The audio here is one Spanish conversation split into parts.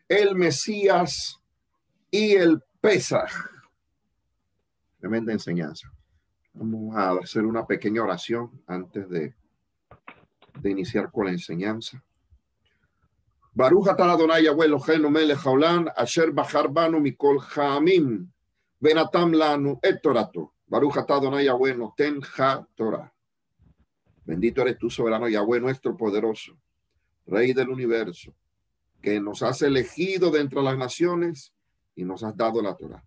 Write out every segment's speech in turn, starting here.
el Mesías y el Pesaj. Tremenda enseñanza. Vamos a hacer una pequeña oración antes de iniciar con la enseñanza. Baruch atah Adonai Yahweh Eloheinu melech haolam asher bachar banu mikol ha'amim venatam lanu et torato. Baruch atah Adonai Yahweh noten ha-Torah. Bendito eres tú, soberano Yahweh, nuestro poderoso, Rey del universo, que nos has elegido de entre las naciones y nos has dado la Torah.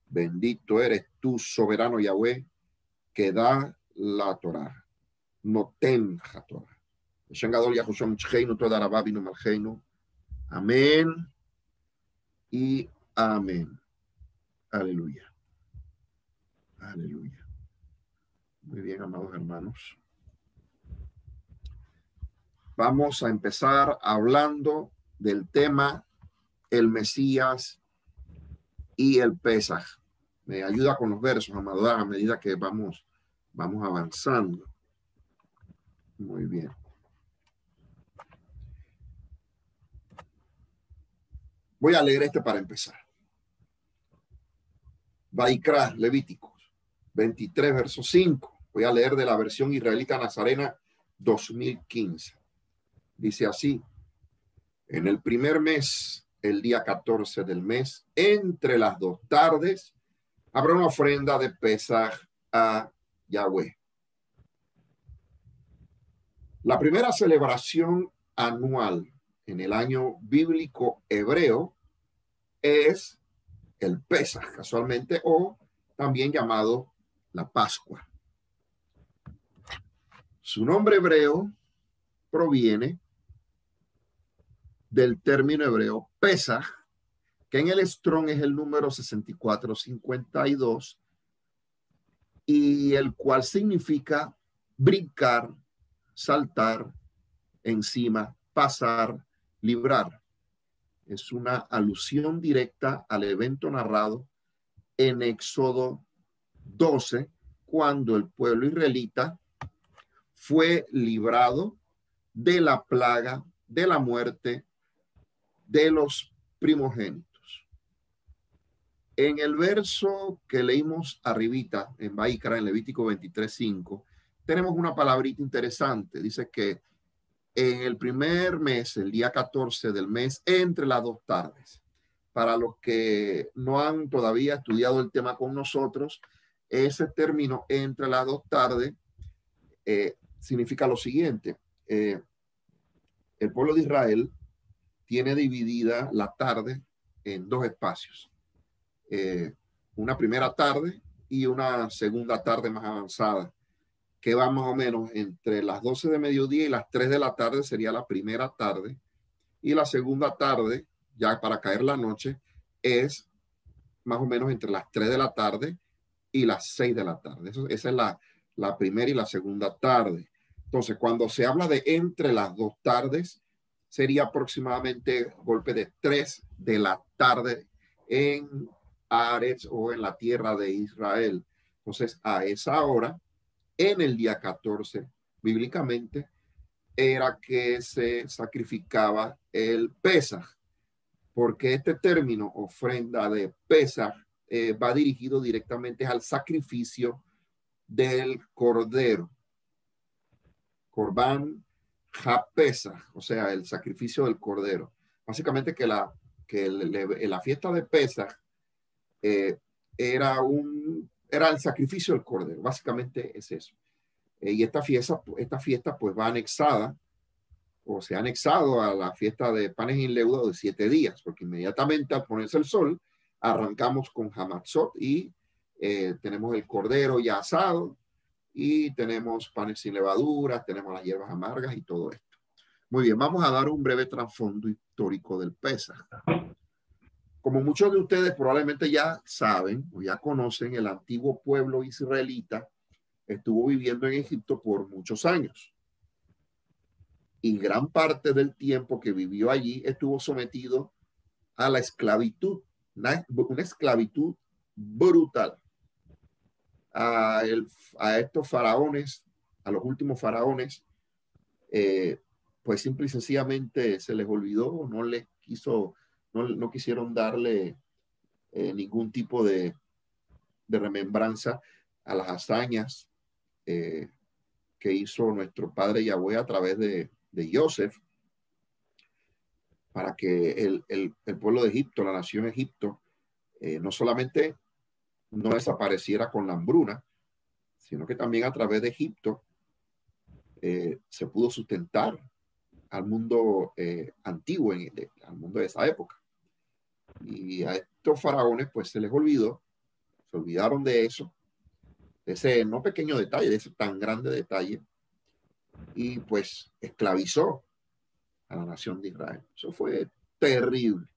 Bendito eres tú, soberano Yahweh, que da la Torah. Noten ha-Torah. Amén y amén. Aleluya. Aleluya. Muy bien, amados hermanos. Vamos a empezar hablando del tema el Mesías y el Pesaj. Me ayuda con los versos, amado, a medida que vamos avanzando. Muy bien. Voy a leer para empezar. Vaikra, Levíticos 23, verso 5. Voy a leer de la versión israelita nazarena 2015. Dice así: en el primer mes, el día 14 del mes, entre las 2 tardes, habrá una ofrenda de Pesaj a Yahweh. La primera celebración anual en el año bíblico hebreo es el Pesaj, casualmente, o también llamado la Pascua. Su nombre hebreo proviene del término hebreo Pesaj, que en el Strong es el número 6452, y el cual significa brincar, saltar, encima, pasar, librar. Es una alusión directa al evento narrado en Éxodo 12, cuando el pueblo israelita fue librado de la plaga, de la muerte, de los primogénitos. En el verso que leímos arribita, en Vaikra, en Levítico 23:5, tenemos una palabrita interesante. Dice que en el primer mes, el día 14 del mes, entre las 2 tardes. Para los que no han todavía estudiado el tema con nosotros, ese término entre las 2 tardes significa lo siguiente. El pueblo de Israel tiene dividida la tarde en 2 espacios. Una primera tarde y una segunda tarde más avanzada, que va más o menos entre las 12 de mediodía y las 3 de la tarde sería la primera tarde, y la segunda tarde, ya para caer la noche, es más o menos entre las 3 de la tarde y las 6 de la tarde. Esa es la primera y la segunda tarde. Entonces, cuando se habla de entre las 2 tardes, sería aproximadamente golpe de 3 de la tarde en Aretz o en la tierra de Israel. Entonces, a esa hora, en el día 14, bíblicamente, era que se sacrificaba el Pesaj, porque este término, ofrenda de Pesaj, va dirigido directamente al sacrificio del cordero. Corbán ha-Pesaj, o sea, el sacrificio del cordero. Básicamente que la fiesta de Pesaj era el sacrificio del cordero. Básicamente es eso. Y esta fiesta pues va anexada, o se ha anexado a la fiesta de panes sin leudo de 7 días, porque inmediatamente al ponerse el sol, arrancamos con Hamatzot y tenemos el cordero ya asado, y tenemos panes sin levadura, tenemos las hierbas amargas y todo esto. Muy bien, vamos a dar un breve trasfondo histórico del Pesaj. Como muchos de ustedes probablemente ya saben o ya conocen, el antiguo pueblo israelita estuvo viviendo en Egipto por muchos años. Y gran parte del tiempo que vivió allí estuvo sometido a la esclavitud, una esclavitud brutal. A estos faraones, a los últimos faraones, pues simple y sencillamente se les olvidó, no les quiso no quisieron darle ningún tipo de remembranza a las hazañas que hizo nuestro padre Yahweh a través de Joseph, para que el pueblo de Egipto, la nación Egipto, no solamente no desapareciera con la hambruna, sino que también a través de Egipto se pudo sustentar al mundo antiguo, al mundo de esa época. Y a estos faraones pues se les olvidó, se olvidaron de eso, de ese no pequeño detalle, de ese tan grande detalle, y pues esclavizó a la nación de Israel. Eso fue terrible.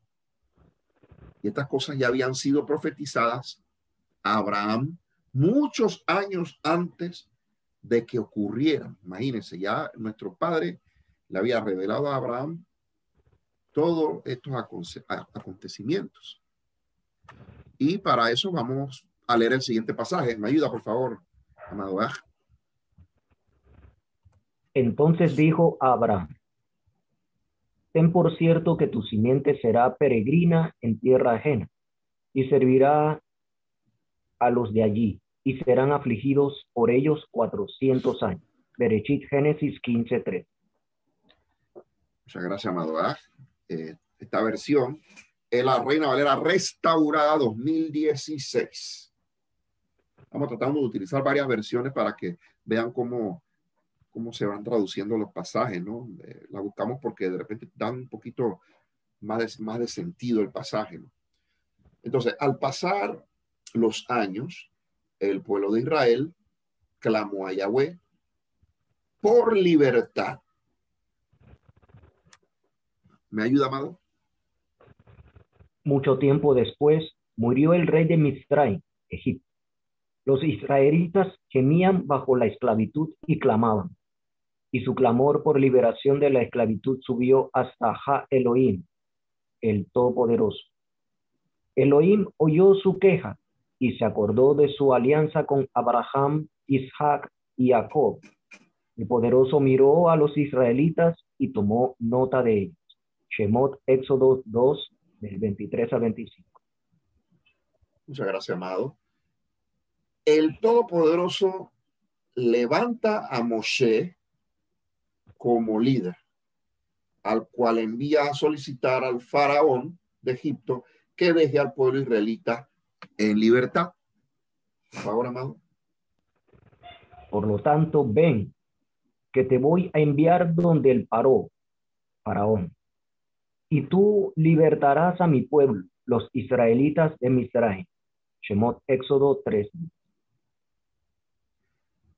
Y estas cosas ya habían sido profetizadas a Abraham muchos años antes de que ocurrieran. Imagínense, ya nuestro padre le había revelado a Abraham todos estos acontecimientos. Y para eso vamos a leer el siguiente pasaje. ¿Me ayuda, por favor, amado? Entonces dijo a Abraham: ten por cierto que tu simiente será peregrina en tierra ajena, y servirá a los de allí, y serán afligidos por ellos 400 años. Bereshit, Génesis 15:3. Muchas gracias, amado. Esta versión es la Reina Valera Restaurada 2016. Estamos tratando de utilizar varias versiones para que vean cómo se van traduciendo los pasajes, ¿no? La buscamos porque de repente dan un poquito más de sentido el pasaje, ¿no? Entonces, al pasar los años, el pueblo de Israel clamó a Yahweh por libertad. ¿Me ayuda, amado? Mucho tiempo después murió el rey de Misraim, Egipto. Los israelitas gemían bajo la esclavitud y clamaban, y su clamor por liberación de la esclavitud subió hasta Ja Elohim, el Todopoderoso. Elohim oyó su queja y se acordó de su alianza con Abraham, Isaac y Jacob. El Poderoso miró a los israelitas y tomó nota de ellos. Shemot, Éxodo 2, del 23 al 25. Muchas gracias, amado. El Todopoderoso levanta a Moshe como líder, al cual envía a solicitar al faraón de Egipto que deje al pueblo israelita en libertad. Por favor, amado. Por lo tanto, ven, que te voy a enviar donde el faraón, y tú libertarás a mi pueblo, los israelitas de Misraim. Shemot, Éxodo 3.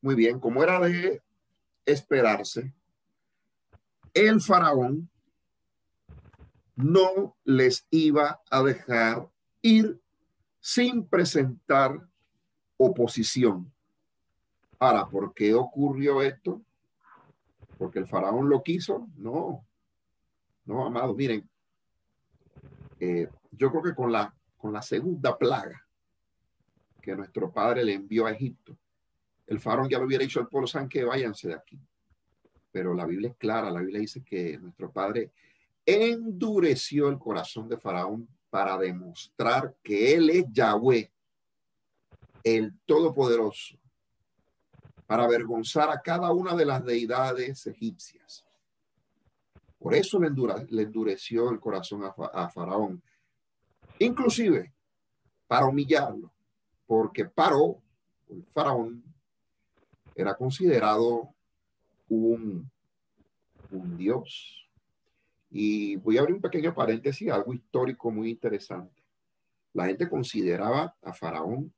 Muy bien, como era de esperarse, el faraón no les iba a dejar ir sin presentar oposición. Ahora, ¿por qué ocurrió esto? ¿Porque el faraón lo quiso? No, no, amado, miren, yo creo que con la segunda plaga que nuestro padre le envió a Egipto, el faraón ya lo hubiera dicho al pueblo, saben que váyanse de aquí. Pero la Biblia es clara, la Biblia dice que nuestro padre endureció el corazón de faraón para demostrar que él es Yahweh, el Todopoderoso, para avergonzar a cada una de las deidades egipcias. Por eso le endureció el corazón a faraón, inclusive para humillarlo, porque el faraón, era considerado un dios. Y voy a abrir un pequeño paréntesis, algo histórico muy interesante. La gente consideraba a faraón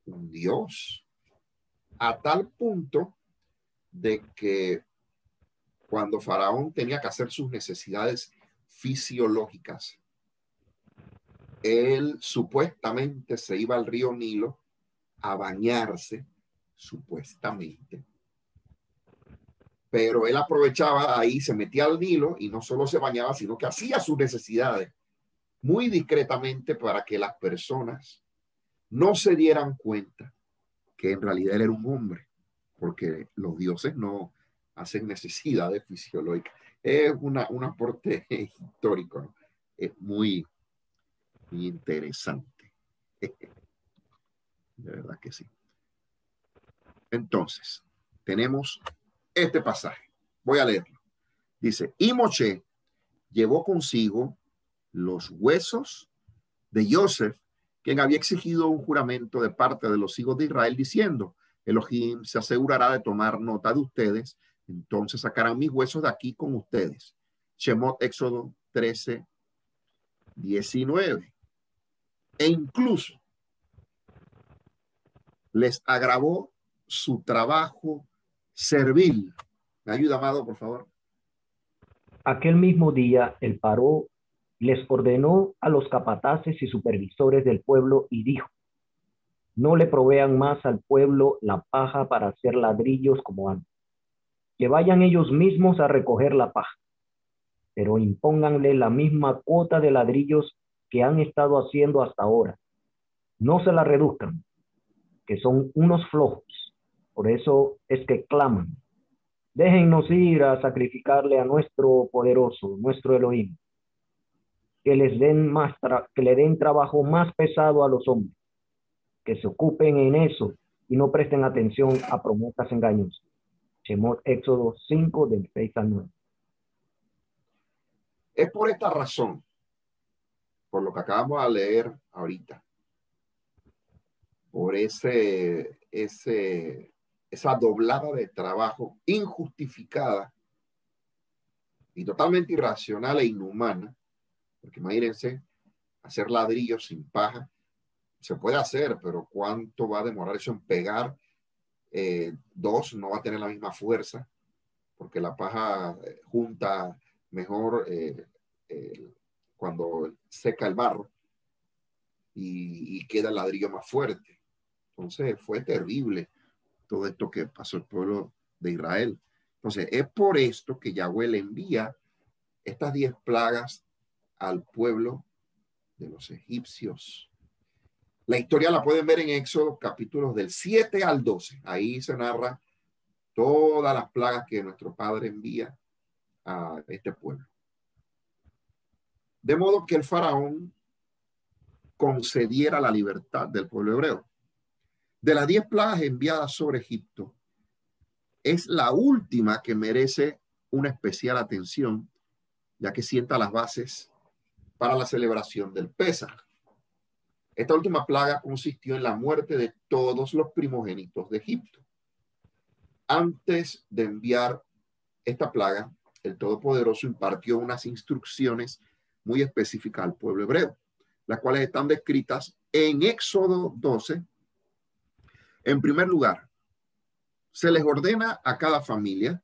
un dios, a tal punto de que cuando faraón tenía que hacer sus necesidades fisiológicas, él supuestamente se iba al río Nilo a bañarse, supuestamente. Pero él aprovechaba ahí, se metía al Nilo y no solo se bañaba, sino que hacía sus necesidades muy discretamente para que las personas no se dieran cuenta que en realidad él era un hombre, porque los dioses no hacen necesidades fisiológicas. Es un aporte histórico, ¿no? Es muy, Interesante. De verdad que sí. Entonces, tenemos este pasaje. Voy a leerlo. Dice, y Moshe llevó consigo los huesos de Joseph, quien había exigido un juramento de parte de los hijos de Israel, diciendo, Elohim se asegurará de tomar nota de ustedes, entonces sacarán mis huesos de aquí con ustedes. Shemot, Éxodo 13, 19. E incluso les agravó su trabajo servil. ¿Me ayuda, amado, por favor? Aquel mismo día el paró les ordenó a los capataces y supervisores del pueblo y dijo, no le provean más al pueblo la paja para hacer ladrillos como antes, que vayan ellos mismos a recoger la paja, pero impónganle la misma cuota de ladrillos que han estado haciendo hasta ahora. No se la reduzcan, que son unos flojos. Por eso es que claman. Déjennos ir a sacrificarle a nuestro poderoso, nuestro Elohim. Que le den trabajo más pesado a los hombres, que se ocupen en eso y no presten atención a promesas engañosas. Shemot, Éxodo 5, del 6 al 9. Es por esta razón, por lo que acabamos de leer ahorita, por esa doblada de trabajo injustificada y totalmente irracional e inhumana, porque imagínense, hacer ladrillos sin paja, se puede hacer, pero ¿cuánto va a demorar eso en pegar? Dos, no va a tener la misma fuerza, porque la paja junta mejor cuando seca el barro y queda el ladrillo más fuerte. Entonces fue terrible todo esto que pasó el pueblo de Israel. Entonces es por esto que Yahweh le envía estas 10 plagas al pueblo de los egipcios. La historia la pueden ver en Éxodo capítulos del 7 al 12. Ahí se narra todas las plagas que nuestro Padre envía a este pueblo. De modo que el faraón concediera la libertad del pueblo hebreo. De las 10 plagas enviadas sobre Egipto, es la última que merece una especial atención, ya que sienta las bases para la celebración del Pesaj. Esta última plaga consistió en la muerte de todos los primogénitos de Egipto. Antes de enviar esta plaga, el Todopoderoso impartió unas instrucciones muy específicas al pueblo hebreo, las cuales están descritas en Éxodo 12. En primer lugar, se les ordena a cada familia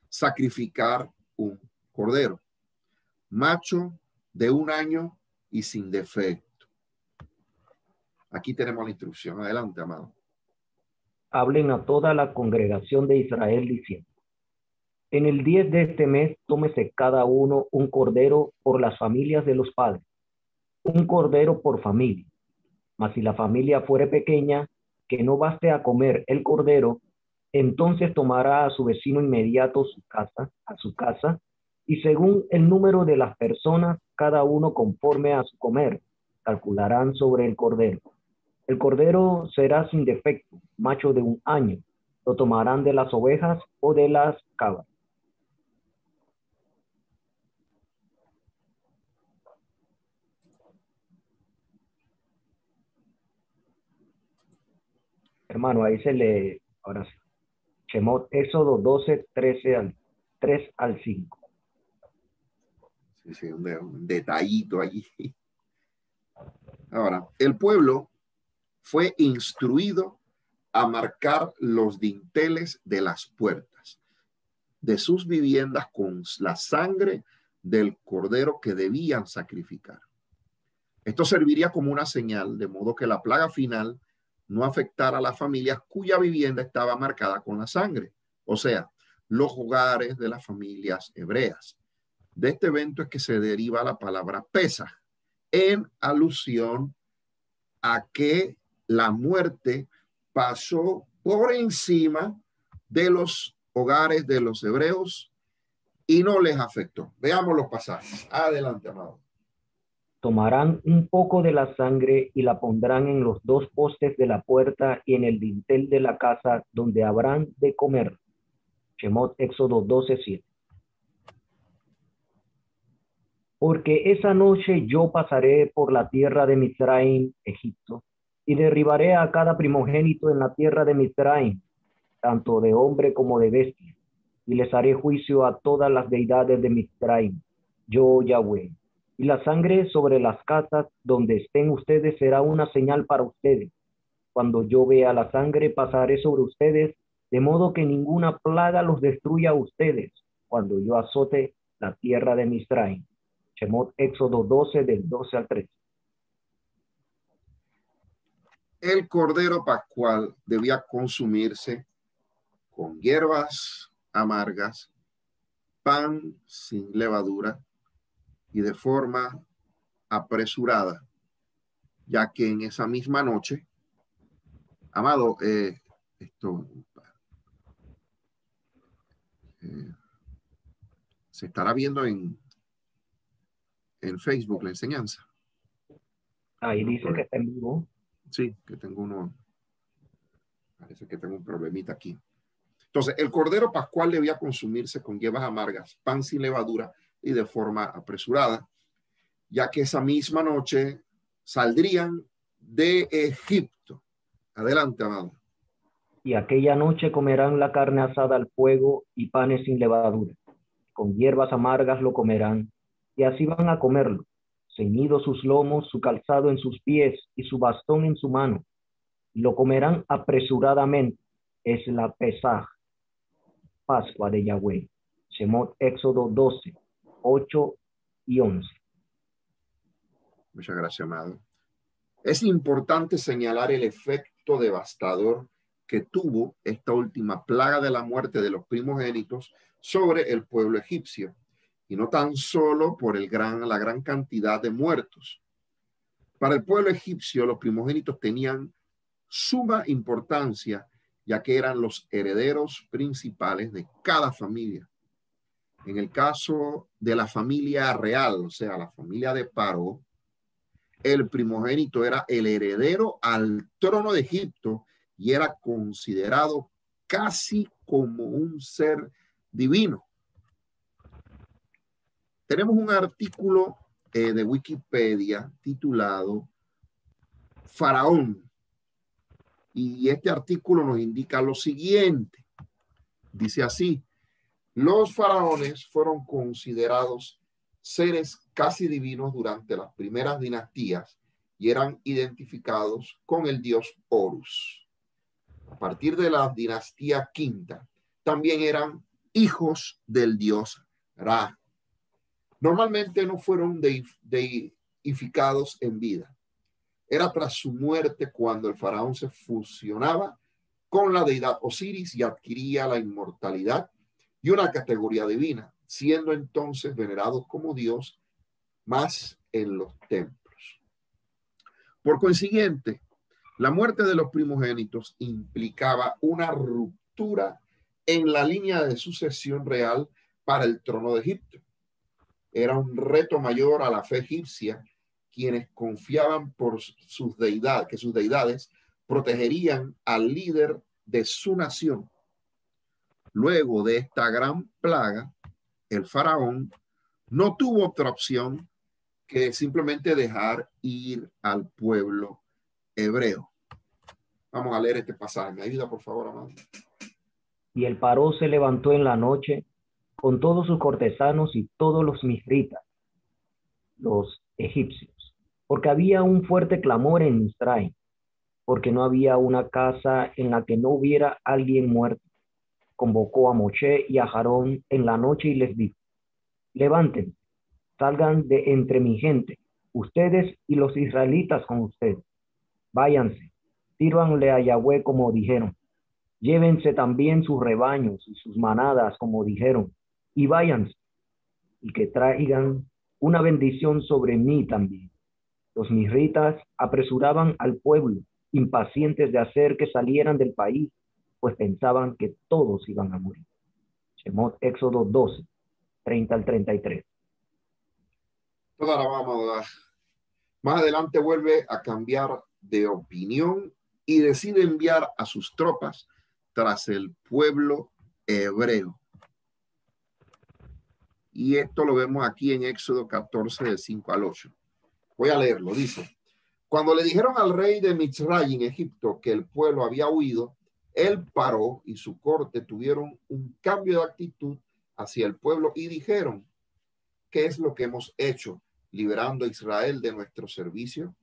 sacrificar un cordero, macho de 1 año y sin defecto. Aquí tenemos la instrucción. Adelante, amado. Hablen a toda la congregación de Israel diciendo, en el 10 de este mes tómese cada uno un cordero por las familias de los padres, un cordero por familia. Mas si la familia fuere pequeña, que no baste a comer el cordero, entonces tomará a su vecino inmediato a su casa, y según el número de las personas, cada uno conforme a su comer, calcularán sobre el cordero. El cordero será sin defecto, macho de 1 año. Lo tomarán de las ovejas o de las cabras. Hermano, ahí se le, ahora sí, Shemot, Éxodo 12, 3 al 5. Sí, un detallito allí. Ahora, el pueblo fue instruido a marcar los dinteles de las puertas de sus viviendas con la sangre del cordero que debían sacrificar. Esto serviría como una señal, de modo que la plaga final no afectara a las familias cuya vivienda estaba marcada con la sangre, o sea, los hogares de las familias hebreas. De este evento es que se deriva la palabra Pesaj, en alusión a que la muerte pasó por encima de los hogares de los hebreos y no les afectó. Veamos los pasajes. Adelante, amado. Tomarán un poco de la sangre y la pondrán en los dos postes de la puerta y en el dintel de la casa donde habrán de comer. Shemot, Éxodo 12:7. Porque esa noche yo pasaré por la tierra de Mizraim, Egipto, y derribaré a cada primogénito en la tierra de Mizraim, tanto de hombre como de bestia, y les haré juicio a todas las deidades de Mizraim, yo Yahweh. Y la sangre sobre las casas donde estén ustedes será una señal para ustedes. Cuando yo vea la sangre, pasaré sobre ustedes, de modo que ninguna plaga los destruya a ustedes, cuando yo azote la tierra de Mizraim. Shemot, Éxodo 12, del 12 al 13. El cordero pascual debía consumirse con hierbas amargas, pan sin levadura y de forma apresurada, ya que en esa misma noche, amado, esto se estará viendo en Facebook la enseñanza. Ahí dice que está en vivo. Sí, que parece que tengo un problemita aquí. Entonces, el cordero pascual debía consumirse con hierbas amargas, pan sin levadura y de forma apresurada, ya que esa misma noche saldrían de Egipto. Adelante, amado. Y aquella noche comerán la carne asada al fuego y panes sin levadura. Con hierbas amargas lo comerán, y así van a comerlo, ceñidos sus lomos, su calzado en sus pies y su bastón en su mano. Lo comerán apresuradamente. Es la Pesaj, Pascua de Yahweh. Shemot, Éxodo 12, 8 y 11. Muchas gracias, amado. Es importante señalar el efecto devastador que tuvo esta última plaga de la muerte de los primogénitos sobre el pueblo egipcio, y no tan solo por la gran cantidad de muertos. Para el pueblo egipcio, los primogénitos tenían suma importancia, ya que eran los herederos principales de cada familia. En el caso de la familia real, o sea, la familia de Paró, el primogénito era el heredero al trono de Egipto y era considerado casi como un ser divino. Tenemos un artículo de Wikipedia titulado Faraón, y este artículo nos indica lo siguiente. Dice así: los faraones fueron considerados seres casi divinos durante las primeras dinastías y eran identificados con el dios Horus. A partir de la dinastía quinta, también eran hijos del dios Ra. Normalmente no fueron deificados en vida. Era tras su muerte cuando el faraón se fusionaba con la deidad Osiris y adquiría la inmortalidad y una categoría divina, siendo entonces venerado como Dios más en los templos. Por consiguiente, la muerte de los primogénitos implicaba una ruptura en la línea de sucesión real para el trono de Egipto. Era un reto mayor a la fe egipcia, quienes confiaban por sus deidades, que sus deidades protegerían al líder de su nación. Luego de esta gran plaga, el faraón no tuvo otra opción que simplemente dejar ir al pueblo hebreo. Vamos a leer este pasaje. ¿Me ayuda, por favor, amado? Y el Paró se levantó en la noche con todos sus cortesanos y todos los misritas, los egipcios, porque había un fuerte clamor en Mizraim, porque no había una casa en la que no hubiera alguien muerto. Convocó a Moshe y a Aarón en la noche y les dijo: levántense, salgan de entre mi gente, ustedes y los israelitas con ustedes. Váyanse, sírvanle a Yahweh como dijeron. Llévense también sus rebaños y sus manadas como dijeron, y váyanse, y que traigan una bendición sobre mí también. Los misritas apresuraban al pueblo, impacientes de hacer que salieran del país, pues pensaban que todos iban a morir. Shemot, Éxodo 12, 30 al 33. Toda la vamos a dar Más adelante vuelve a cambiar de opinión y decide enviar a sus tropas tras el pueblo hebreo. Y esto lo vemos aquí en Éxodo 14, de 5 al 8. Voy a leerlo, dice: cuando le dijeron al rey de Mitzrayim, Egipto, que el pueblo había huido, él paró y su corte tuvieron un cambio de actitud hacia el pueblo y dijeron: ¿qué es lo que hemos hecho liberando a Israel de nuestro servicio?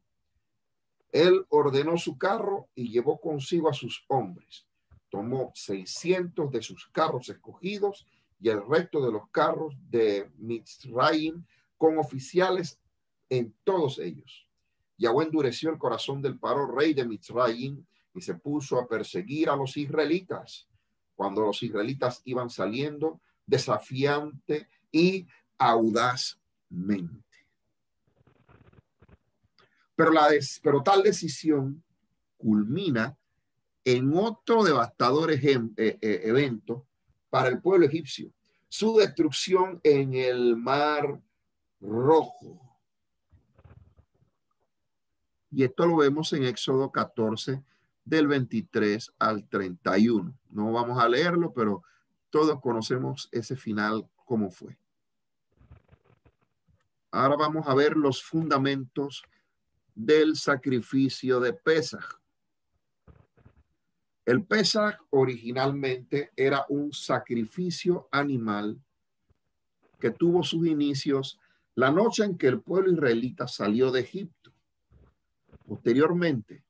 Él ordenó su carro y llevó consigo a sus hombres. Tomó 600 de sus carros escogidos y el resto de los carros de Mitzrayim con oficiales en todos ellos. Yahweh endureció el corazón del Paró, rey de Mitzrayim, y se puso a perseguir a los israelitas. Cuando los israelitas iban saliendo desafiante y audazmente. Pero tal decisión culmina en otro devastador evento para el pueblo egipcio: su destrucción en el Mar Rojo. Y esto lo vemos en Éxodo 14, del 23 al 31. No vamos a leerlo, pero todos conocemos ese final, cómo fue. Ahora vamos a ver los fundamentos del sacrificio de Pesaj. El Pesaj originalmente era un sacrificio animal que tuvo sus inicios la noche en que el pueblo israelita salió de Egipto. Posteriormente,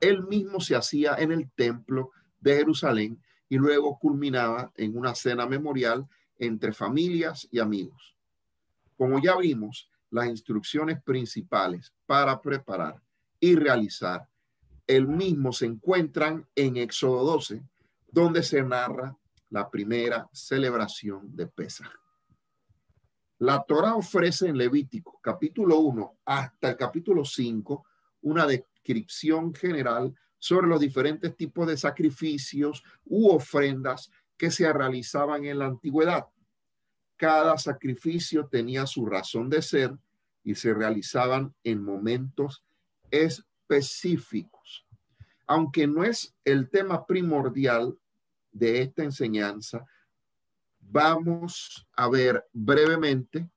él mismo se hacía en el templo de Jerusalén y luego culminaba en una cena memorial entre familias y amigos. Como ya vimos, las instrucciones principales para preparar y realizar el mismo se encuentran en Éxodo 12, donde se narra la primera celebración de Pesaj. La Torá ofrece en Levítico capítulo 1 hasta el capítulo 5 una descripción general sobre los diferentes tipos de sacrificios u ofrendas que se realizaban en la antigüedad. Cada sacrificio tenía su razón de ser y se realizaban en momentos específicos. Aunque no es el tema primordial de esta enseñanza, vamos a ver brevemente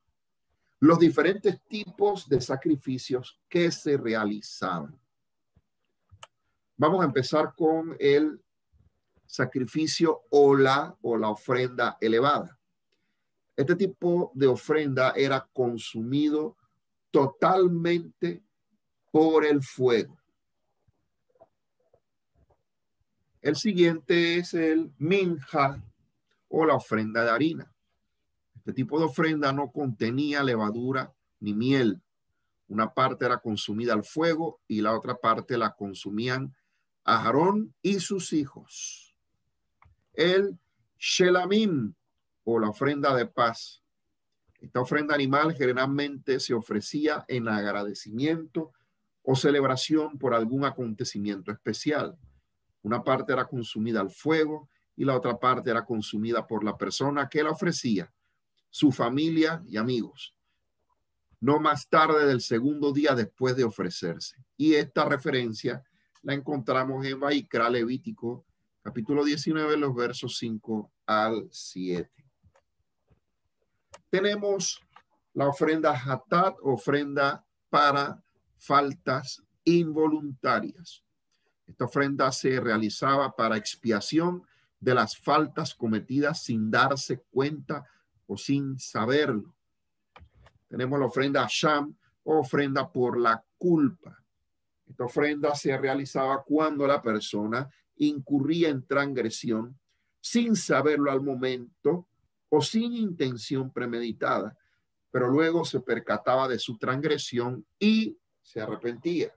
los diferentes tipos de sacrificios que se realizaban. Vamos a empezar con el sacrificio o la ofrenda elevada. Este tipo de ofrenda era consumido totalmente por el fuego. El siguiente es el minja o la ofrenda de harina. Este tipo de ofrenda no contenía levadura ni miel. Una parte era consumida al fuego y la otra parte la consumían Aarón y sus hijos. El shelamim o la ofrenda de paz. Esta ofrenda animal generalmente se ofrecía en agradecimiento o celebración por algún acontecimiento especial. Una parte era consumida al fuego y la otra parte era consumida por la persona que la ofrecía, su familia y amigos, no más tarde del segundo día después de ofrecerse. Y esta referencia la encontramos en Vaikra, Levítico, capítulo 19, los versos 5 al 7. Tenemos la ofrenda hatat, ofrenda para faltas involuntarias. Esta ofrenda se realizaba para expiación de las faltas cometidas sin darse cuenta o sin saberlo. Tenemos la ofrenda Asham, o ofrenda por la culpa. Esta ofrenda se realizaba cuando la persona incurría en transgresión sin saberlo al momento o sin intención premeditada, pero luego se percataba de su transgresión y se arrepentía.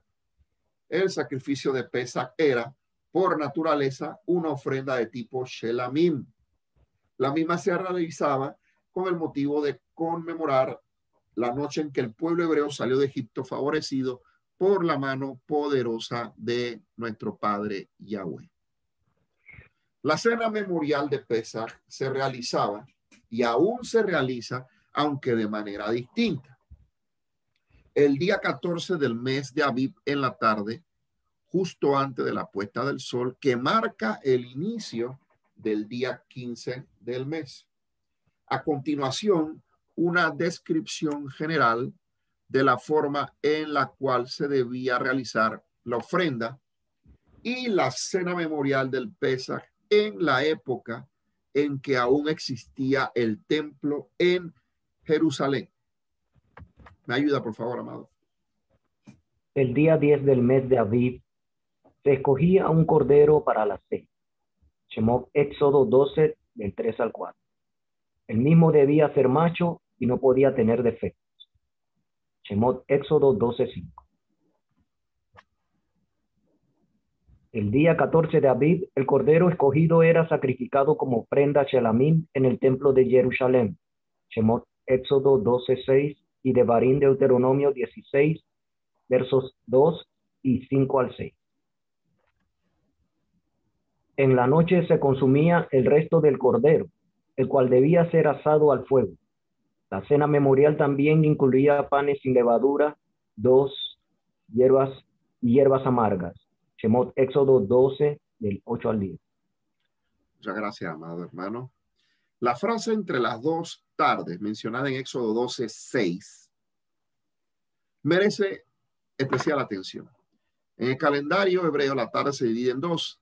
El sacrificio de Pesaj era, por naturaleza, una ofrenda de tipo shelamim. La misma se realizaba con el motivo de conmemorar la noche en que el pueblo hebreo salió de Egipto favorecido por la mano poderosa de nuestro Padre Yahweh. La cena memorial de Pesaj se realizaba y aún se realiza, aunque de manera distinta. el día 14 del mes de Abib en la tarde, justo antes de la puesta del sol, que marca el inicio del día 15 del mes. A continuación, una descripción general de la forma en la cual se debía realizar la ofrenda y la cena memorial del Pesaj en la época en que aún existía el templo en Jerusalén. ¿Me ayuda, por favor, amado? El día 10 del mes de Aviv se escogía un cordero para la cena. Shemot Éxodo 12, del 3 al 4. El mismo debía ser macho y no podía tener defectos. Shemot Éxodo 12, 5. El día 14 de Aviv, el cordero escogido era sacrificado como ofrenda Shelamim en el templo de Jerusalén. Shemot Éxodo 12, 6 y Devarim Deuteronomio 16, versos 2 y 5 al 6. En la noche se consumía el resto del cordero, el cual debía ser asado al fuego. La cena memorial también incluía panes sin levadura, hierbas amargas. Shemot Éxodo 12, del 8 al 10. Muchas gracias, amado hermano. La frase entre las dos tardes mencionada en Éxodo 12, 6 merece especial atención. En el calendario hebreo la tarde se divide en dos.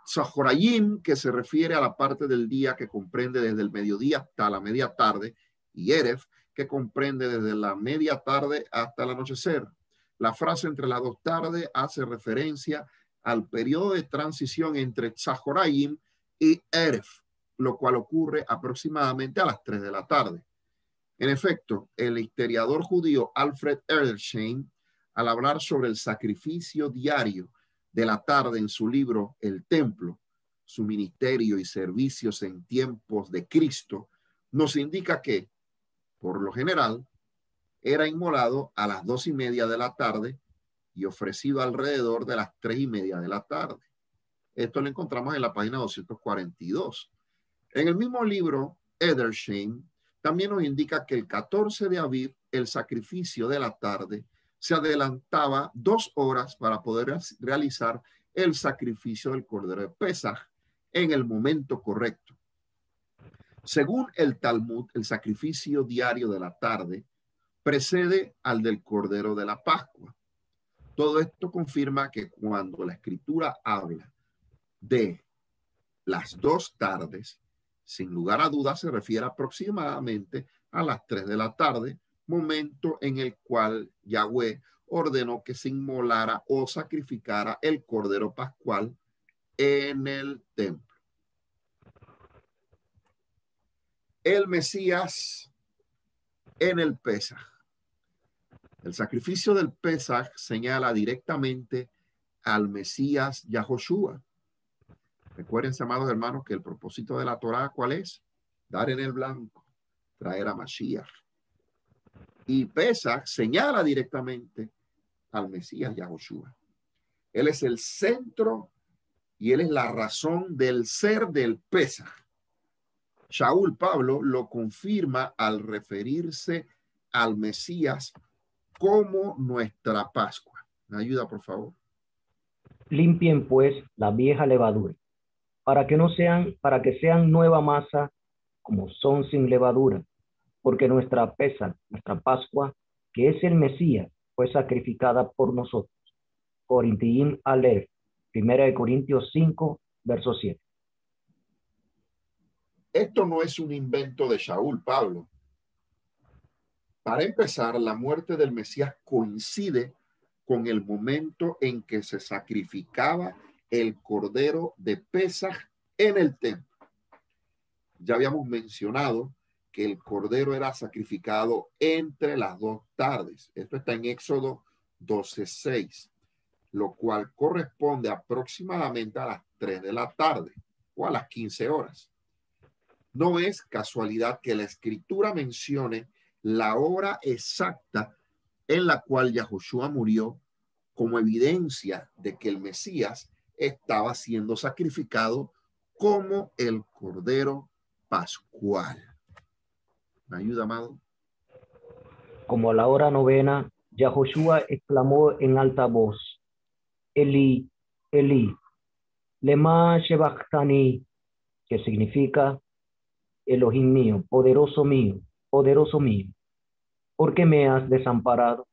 Zahorayim, que se refiere a la parte del día que comprende desde el mediodía hasta la media tarde, y Erev, que comprende desde la media tarde hasta el anochecer. La frase entre las dos tardes hace referencia al periodo de transición entre Zahorayim y Erev, lo cual ocurre aproximadamente a las 3 de la tarde. En efecto, el historiador judío Alfred Edelstein, al hablar sobre el sacrificio diario de la tarde en su libro El Templo, su ministerio y servicios en tiempos de Cristo, nos indica que, por lo general, era inmolado a las 2:30 de la tarde y ofrecido alrededor de las 3:30 de la tarde. Esto lo encontramos en la página 242. En el mismo libro, Edersheim también nos indica que el 14 de Aviv, el sacrificio de la tarde, se adelantaba 2 horas para poder realizar el sacrificio del cordero de Pesaj en el momento correcto. Según el Talmud, el sacrificio diario de la tarde precede al del cordero de la Pascua. Todo esto confirma que cuando la escritura habla de las 2 tardes, sin lugar a dudas se refiere aproximadamente a las 3 de la tarde, momento en el cual Yahweh ordenó que se inmolara o sacrificara el cordero pascual en el templo. El Mesías en el Pesaj. El sacrificio del Pesaj señala directamente al Mesías Yahoshua. Recuerden, amados hermanos, que el propósito de la Torá, ¿cuál es? Dar en el blanco, traer a Mashiach. Y Pesaj señala directamente al Mesías Yahoshua. Él es el centro y él es la razón del ser del Pesaj. Shaul Pablo lo confirma al referirse al Mesías como nuestra Pascua. ¿Me ayuda, por favor? Limpien pues la vieja levadura, para que sean nueva masa, como son sin levadura, porque nuestra Pascua, que es el Mesías, fue sacrificada por nosotros. Corintiín Aleph, 1 Corintios 5, verso 7. Esto no es un invento de Shaul Pablo. Para empezar, la muerte del Mesías coincide con el momento en que se sacrificaba el cordero de Pesaj en el templo. Ya habíamos mencionado que el cordero era sacrificado entre las 2 tardes. Esto está en Éxodo 12:6, lo cual corresponde aproximadamente a las 3 de la tarde o a las 15 horas. No es casualidad que la escritura mencione la hora exacta en la cual Yahoshua murió como evidencia de que el Mesías estaba siendo sacrificado como el cordero pascual. ¿Me ayuda, amado? Como a la hora novena, Yahoshua exclamó en alta voz, Eli, Eli, lema shebactani, que significa, Elohim mío, poderoso mío, ¿por qué me has desamparado?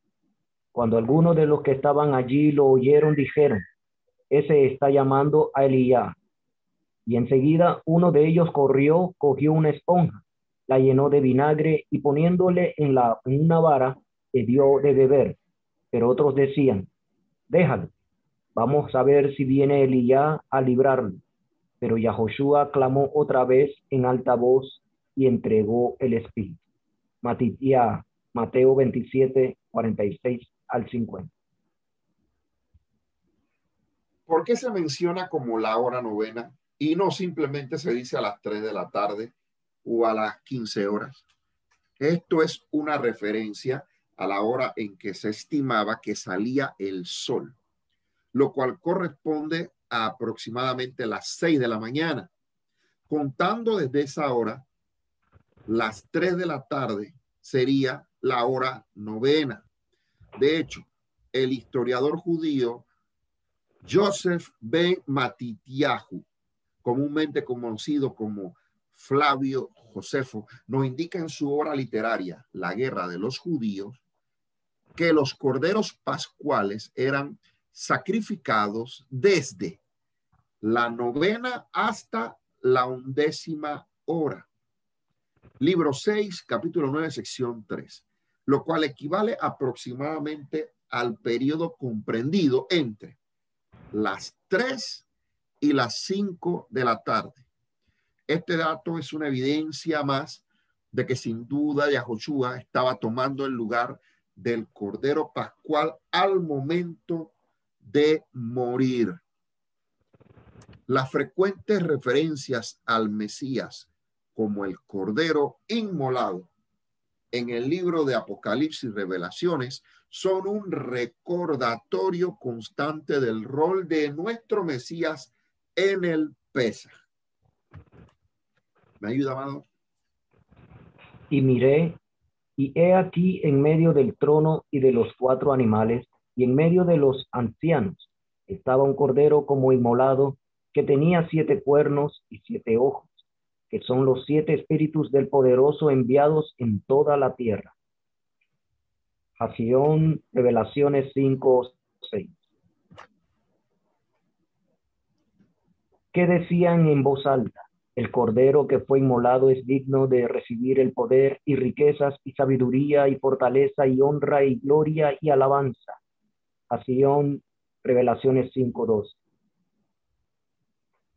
Cuando algunos de los que estaban allí lo oyeron, dijeron, ese está llamando a Elías. Y enseguida uno de ellos corrió, cogió una esponja, la llenó de vinagre y poniéndole en una vara, le dio de beber. Pero otros decían, déjalo, vamos a ver si viene Elías a librarlo. Pero Yahoshua clamó otra vez en alta voz y entregó el espíritu. Mateo 27, 46 al 50. ¿Por qué se menciona como la hora novena y no simplemente se dice a las 3 de la tarde o a las 15 horas? Esto es una referencia a la hora en que se estimaba que salía el sol, lo cual corresponde a aproximadamente las 6 de la mañana. Contando desde esa hora, las 3 de la tarde sería la hora novena. De hecho, el historiador judío Joseph ben Matityahu, comúnmente conocido como Flavio Josefo, nos indica en su obra literaria, La Guerra de los Judíos, que los corderos pascuales eran sacrificados desde la novena hasta la 11ª hora. Libro 6, capítulo 9, sección 3, lo cual equivale aproximadamente al periodo comprendido entre las 3 y las 5 de la tarde. Este dato es una evidencia más de que sin duda Yahoshua estaba tomando el lugar del Cordero Pascual al momento de morir. Las frecuentes referencias al Mesías como el Cordero inmolado en el libro de Apocalipsis y Revelaciones son un recordatorio constante del rol de nuestro Mesías en el Pesaj. ¿Me ayuda, amado? Y miré, y he aquí en medio del trono y de los 4 animales, y en medio de los ancianos, estaba un cordero como inmolado, que tenía 7 cuernos y 7 ojos, que son los 7 espíritus del poderoso enviados en toda la tierra. Hasión, Revelaciones 5, 6. ¿Qué decían en voz alta? El cordero que fue inmolado es digno de recibir el poder y riquezas y sabiduría y fortaleza y honra y gloria y alabanza. Hasión, Revelaciones 5:2.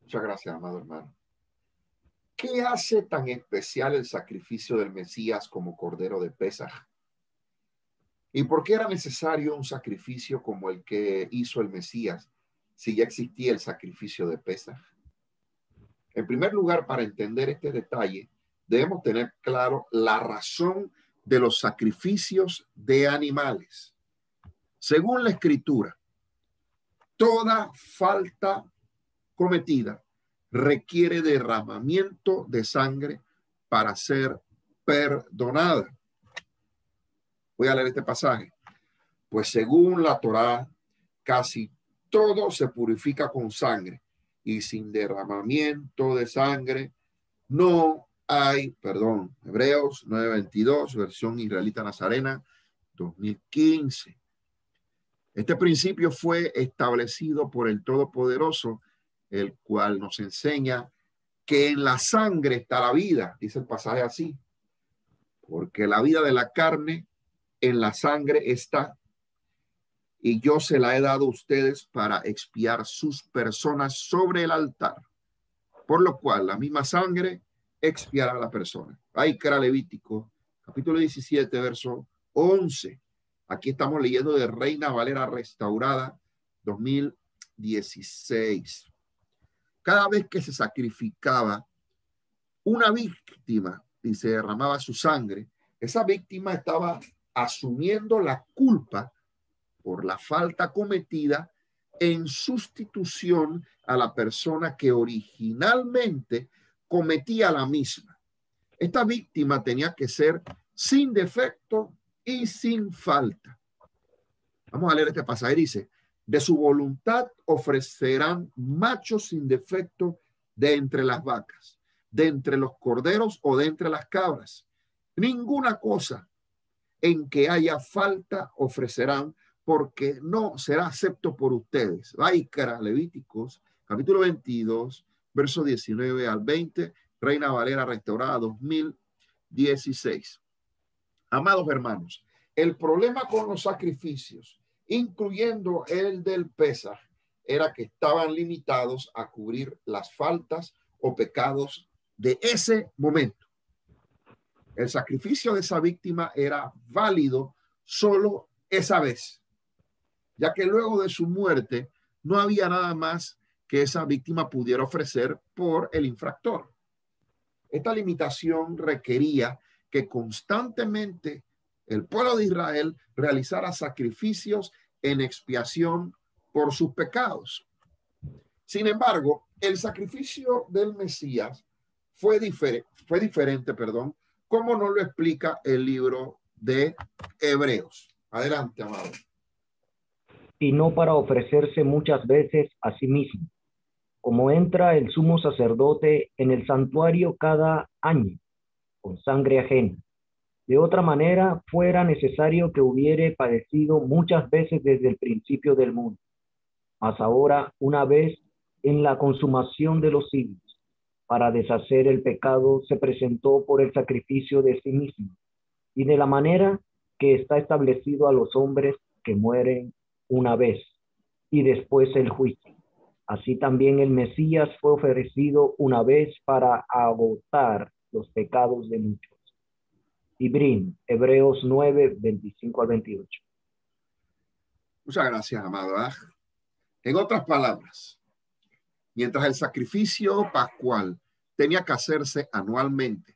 Muchas gracias, amado hermano. ¿Qué hace tan especial el sacrificio del Mesías como Cordero de Pesaj? ¿Y por qué era necesario un sacrificio como el que hizo el Mesías si ya existía el sacrificio de Pesaj? En primer lugar, para entender este detalle, debemos tener claro la razón de los sacrificios de animales. Según la Escritura, toda falta cometida requiere derramamiento de sangre para ser perdonada. Voy a leer este pasaje. Pues según la Torá, casi todo se purifica con sangre, y sin derramamiento de sangre no hay perdón. Hebreos 9:22, versión israelita nazarena, 2015. Este principio fue establecido por el Todopoderoso, el cual nos enseña que en la sangre está la vida, dice el pasaje así, porque la vida de la carne en la sangre está, y yo se la he dado a ustedes para expiar sus personas sobre el altar, por lo cual la misma sangre expiará a la persona. Ahí que era Levítico, capítulo 17, verso 11. Aquí estamos leyendo de Reina Valera Restaurada 2016. Cada vez que se sacrificaba una víctima y se derramaba su sangre, esa víctima estaba asumiendo la culpa por la falta cometida en sustitución a la persona que originalmente cometía la misma. Esta víctima tenía que ser sin defecto y sin falta. Vamos a leer este pasaje. Dice, de su voluntad ofrecerán machos sin defecto de entre las vacas, de entre los corderos o de entre las cabras. Ninguna cosa en que haya falta ofrecerán, porque no será acepto por ustedes. Vaikra, Levíticos, capítulo 22, versos 19 al 20, Reina Valera restaurada 2016. Amados hermanos, el problema con los sacrificios, incluyendo el del Pesaj, era que estaban limitados a cubrir las faltas o pecados de ese momento. El sacrificio de esa víctima era válido solo esa vez, ya que luego de su muerte no había nada más que esa víctima pudiera ofrecer por el infractor. Esta limitación requería que constantemente el pueblo de Israel realizara sacrificios en expiación por sus pecados. Sin embargo, el sacrificio del Mesías fue diferente, como nos lo explica el libro de Hebreos. Adelante, amado. Y no para ofrecerse muchas veces a sí mismo, como entra el sumo sacerdote en el santuario cada año, con sangre ajena. De otra manera, fuera necesario que hubiere padecido muchas veces desde el principio del mundo. Mas ahora, una vez en la consumación de los siglos, para deshacer el pecado, se presentó por el sacrificio de sí mismo, y de la manera que está establecido a los hombres que mueren una vez, y después el juicio. Así también el Mesías fue ofrecido una vez para agotar los pecados de muchos. Ibrín, Hebreos 9, 25 al 28. Muchas gracias, amado. En otras palabras, mientras el sacrificio pascual tenía que hacerse anualmente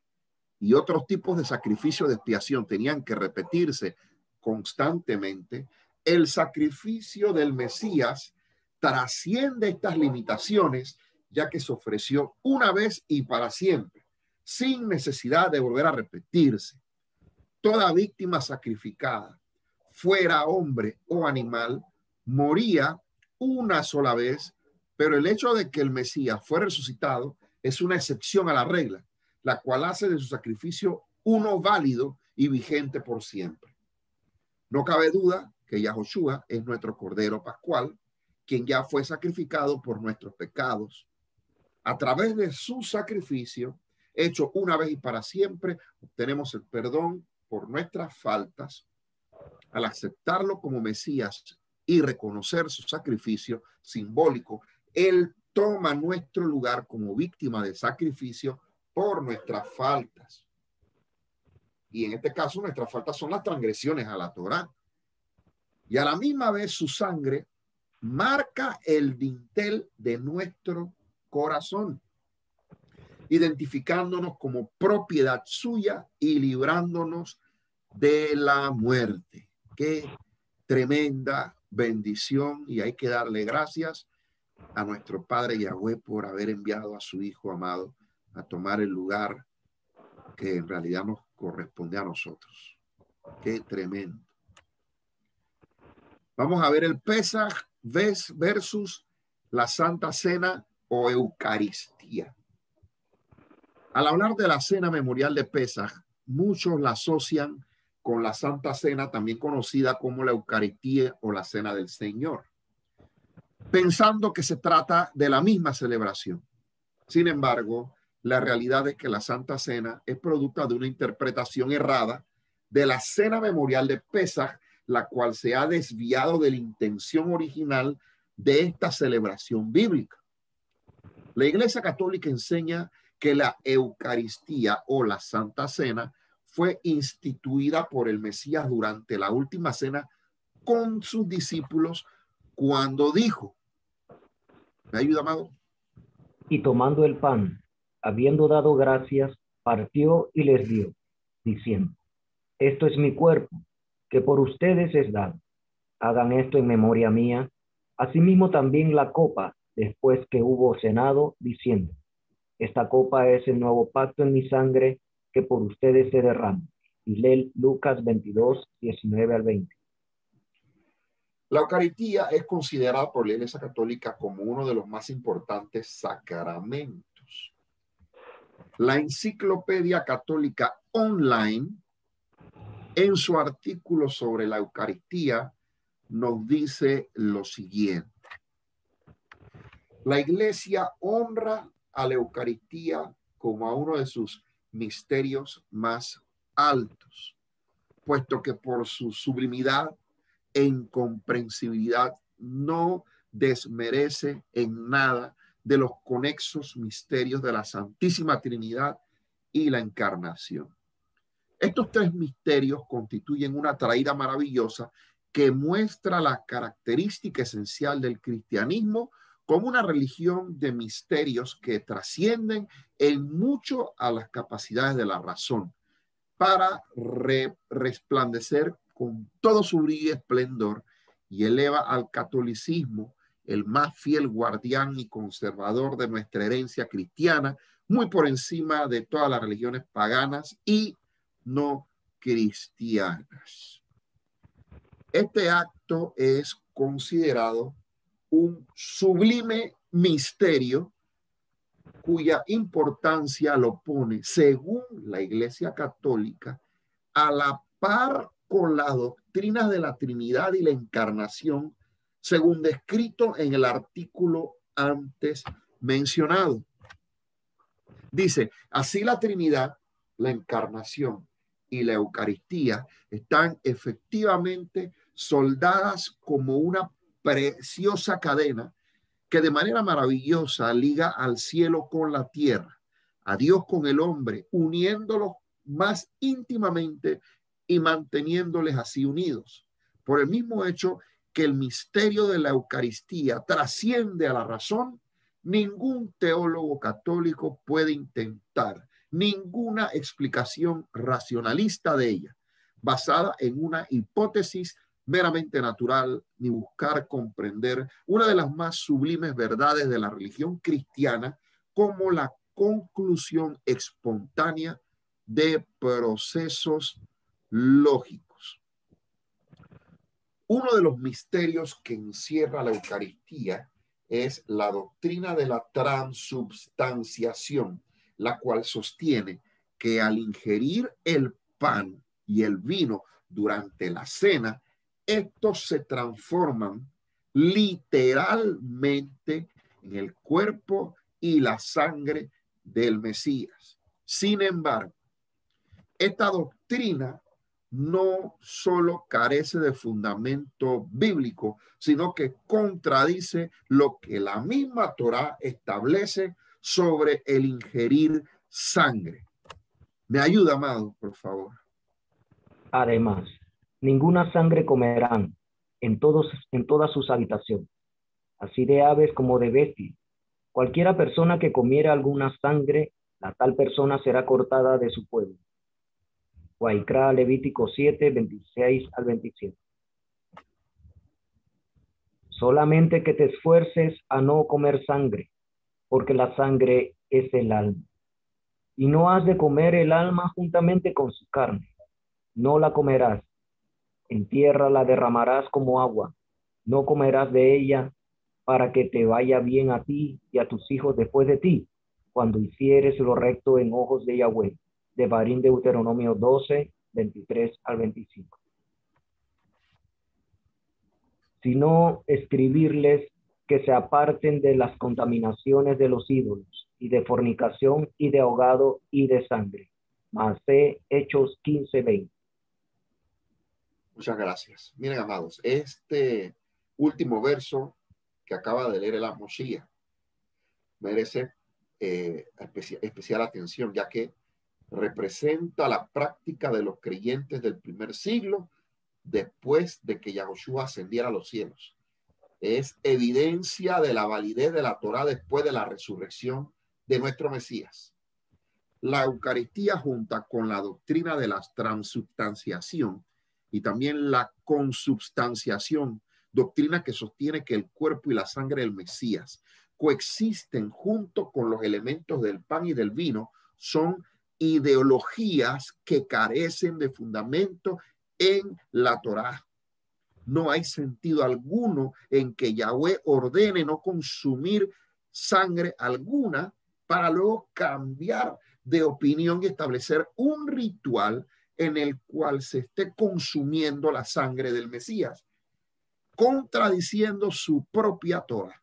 y otros tipos de sacrificio de expiación tenían que repetirse constantemente, el sacrificio del Mesías trasciende estas limitaciones, ya que se ofreció una vez y para siempre, sin necesidad de volver a repetirse. Toda víctima sacrificada, fuera hombre o animal, moría una sola vez, pero el hecho de que el Mesías fue resucitado es una excepción a la regla, la cual hace de su sacrificio uno válido y vigente por siempre. No cabe duda que Yahoshua es nuestro Cordero Pascual, quien ya fue sacrificado por nuestros pecados. A través de su sacrificio, hecho una vez y para siempre, obtenemos el perdón por nuestras faltas. Al aceptarlo como Mesías y reconocer su sacrificio simbólico, Él toma nuestro lugar como víctima de sacrificio por nuestras faltas. Y en este caso, nuestras faltas son las transgresiones a la Torá. Y a la misma vez, su sangre marca el dintel de nuestro corazón, identificándonos como propiedad suya y librándonos de la muerte. Qué tremenda bendición, y hay que darle gracias a nuestro Padre Yahweh por haber enviado a su Hijo amado a tomar el lugar que en realidad nos corresponde a nosotros. Qué tremendo. Vamos a ver el Pesaj versus la Santa Cena o Eucaristía. Al hablar de la cena memorial de Pesaj, muchos la asocian con la Santa Cena, también conocida como la Eucaristía o la Cena del Señor, pensando que se trata de la misma celebración. Sin embargo, la realidad es que la Santa Cena es producto de una interpretación errada de la cena memorial de Pesaj, la cual se ha desviado de la intención original de esta celebración bíblica. La Iglesia Católica enseña que la Eucaristía o la Santa Cena fue instituida por el Mesías durante la última cena con sus discípulos cuando dijo, ¿me ayuda, amado? Y tomando el pan, habiendo dado gracias, partió y les dio, diciendo, esto es mi cuerpo, que por ustedes es dado. Hagan esto en memoria mía. Asimismo también la copa, después que hubo cenado, diciendo, esta copa es el nuevo pacto en mi sangre, que por ustedes se derrama. Y lee Lucas 22, 19 al 20. La Eucaristía es considerada por la Iglesia Católica como uno de los más importantes sacramentos. La Enciclopedia Católica Online, en su artículo sobre la Eucaristía, nos dice lo siguiente. La Iglesia honra a la Eucaristía como a uno de sus misterios más altos, puesto que por su sublimidad e incomprensibilidad no desmerece en nada de los conexos misterios de la Santísima Trinidad y la Encarnación. Estos tres misterios constituyen una traída maravillosa que muestra la característica esencial del cristianismo como una religión de misterios que trascienden en mucho a las capacidades de la razón para resplandecer con todo su brillo y esplendor, y eleva al catolicismo, el más fiel guardián y conservador de nuestra herencia cristiana, muy por encima de todas las religiones paganas y no cristianas. Este acto es considerado un sublime misterio cuya importancia lo pone, según la Iglesia Católica, a la par con las doctrinas de la Trinidad y la Encarnación, según descrito en el artículo antes mencionado. Dice, así la Trinidad, la Encarnación y la Eucaristía están efectivamente soldadas como una preciosa cadena que de manera maravillosa liga al cielo con la tierra, a Dios con el hombre, uniéndolos más íntimamente y manteniéndoles así unidos. Por el mismo hecho que el misterio de la Eucaristía trasciende a la razón, ningún teólogo católico puede intentar ninguna explicación racionalista de ella, basada en una hipótesis meramente natural, ni buscar comprender una de las más sublimes verdades de la religión cristiana como la conclusión espontánea de procesos lógicos. Uno de los misterios que encierra la Eucaristía es la doctrina de la transubstanciación, la cual sostiene que al ingerir el pan y el vino durante la cena, estos se transforman literalmente en el cuerpo y la sangre del Mesías. Sin embargo, esta doctrina no solo carece de fundamento bíblico, sino que contradice lo que la misma Torá establece sobre el ingerir sangre. ¿Me ayuda, amado, por favor? Además, ninguna sangre comerán en todas sus habitaciones, así de aves como de bestias. Cualquiera persona que comiera alguna sangre, la tal persona será cortada de su pueblo. Guaicra, Levítico 7, 26 al 27. Solamente que te esfuerces a no comer sangre, porque la sangre es el alma. Y no has de comer el alma juntamente con su carne. No la comerás. En tierra la derramarás como agua. No comerás de ella, para que te vaya bien a ti y a tus hijos después de ti, cuando hicieres lo recto en ojos de Yahweh. Devarim, Deuteronomio 12, 23 al 25. Sino escribirles que se aparten de las contaminaciones de los ídolos, y de fornicación, y de ahogado, y de sangre. Masé, Hechos 15, 20. Muchas gracias. Miren, amados, este último verso que acaba de leer el Moshiach merece especial atención, ya que representa la práctica de los creyentes del primer siglo después de que Yahushua ascendiera a los cielos. Es evidencia de la validez de la Torá después de la resurrección de nuestro Mesías. La Eucaristía, junta con la doctrina de la transubstanciación y también la consubstanciación, doctrina que sostiene que el cuerpo y la sangre del Mesías coexisten junto con los elementos del pan y del vino, son ideologías que carecen de fundamento en la Torá. No hay sentido alguno en que Yahweh ordene no consumir sangre alguna para luego cambiar de opinión y establecer un ritual en el cual se esté consumiendo la sangre del Mesías, contradiciendo su propia Torah.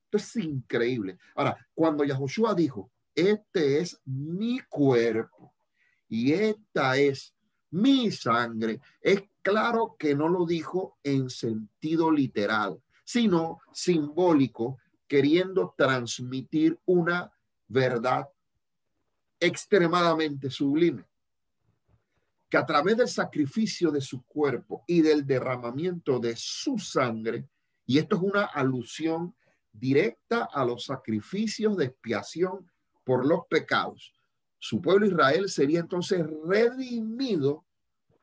Esto es increíble. Ahora, cuando Yahushua dijo, este es mi cuerpo y esta es mi sangre, es claro que no lo dijo en sentido literal, sino simbólico, queriendo transmitir una verdad extremadamente sublime, que a través del sacrificio de su cuerpo y del derramamiento de su sangre, y esto es una alusión directa a los sacrificios de expiación por los pecados, su pueblo Israel sería entonces redimido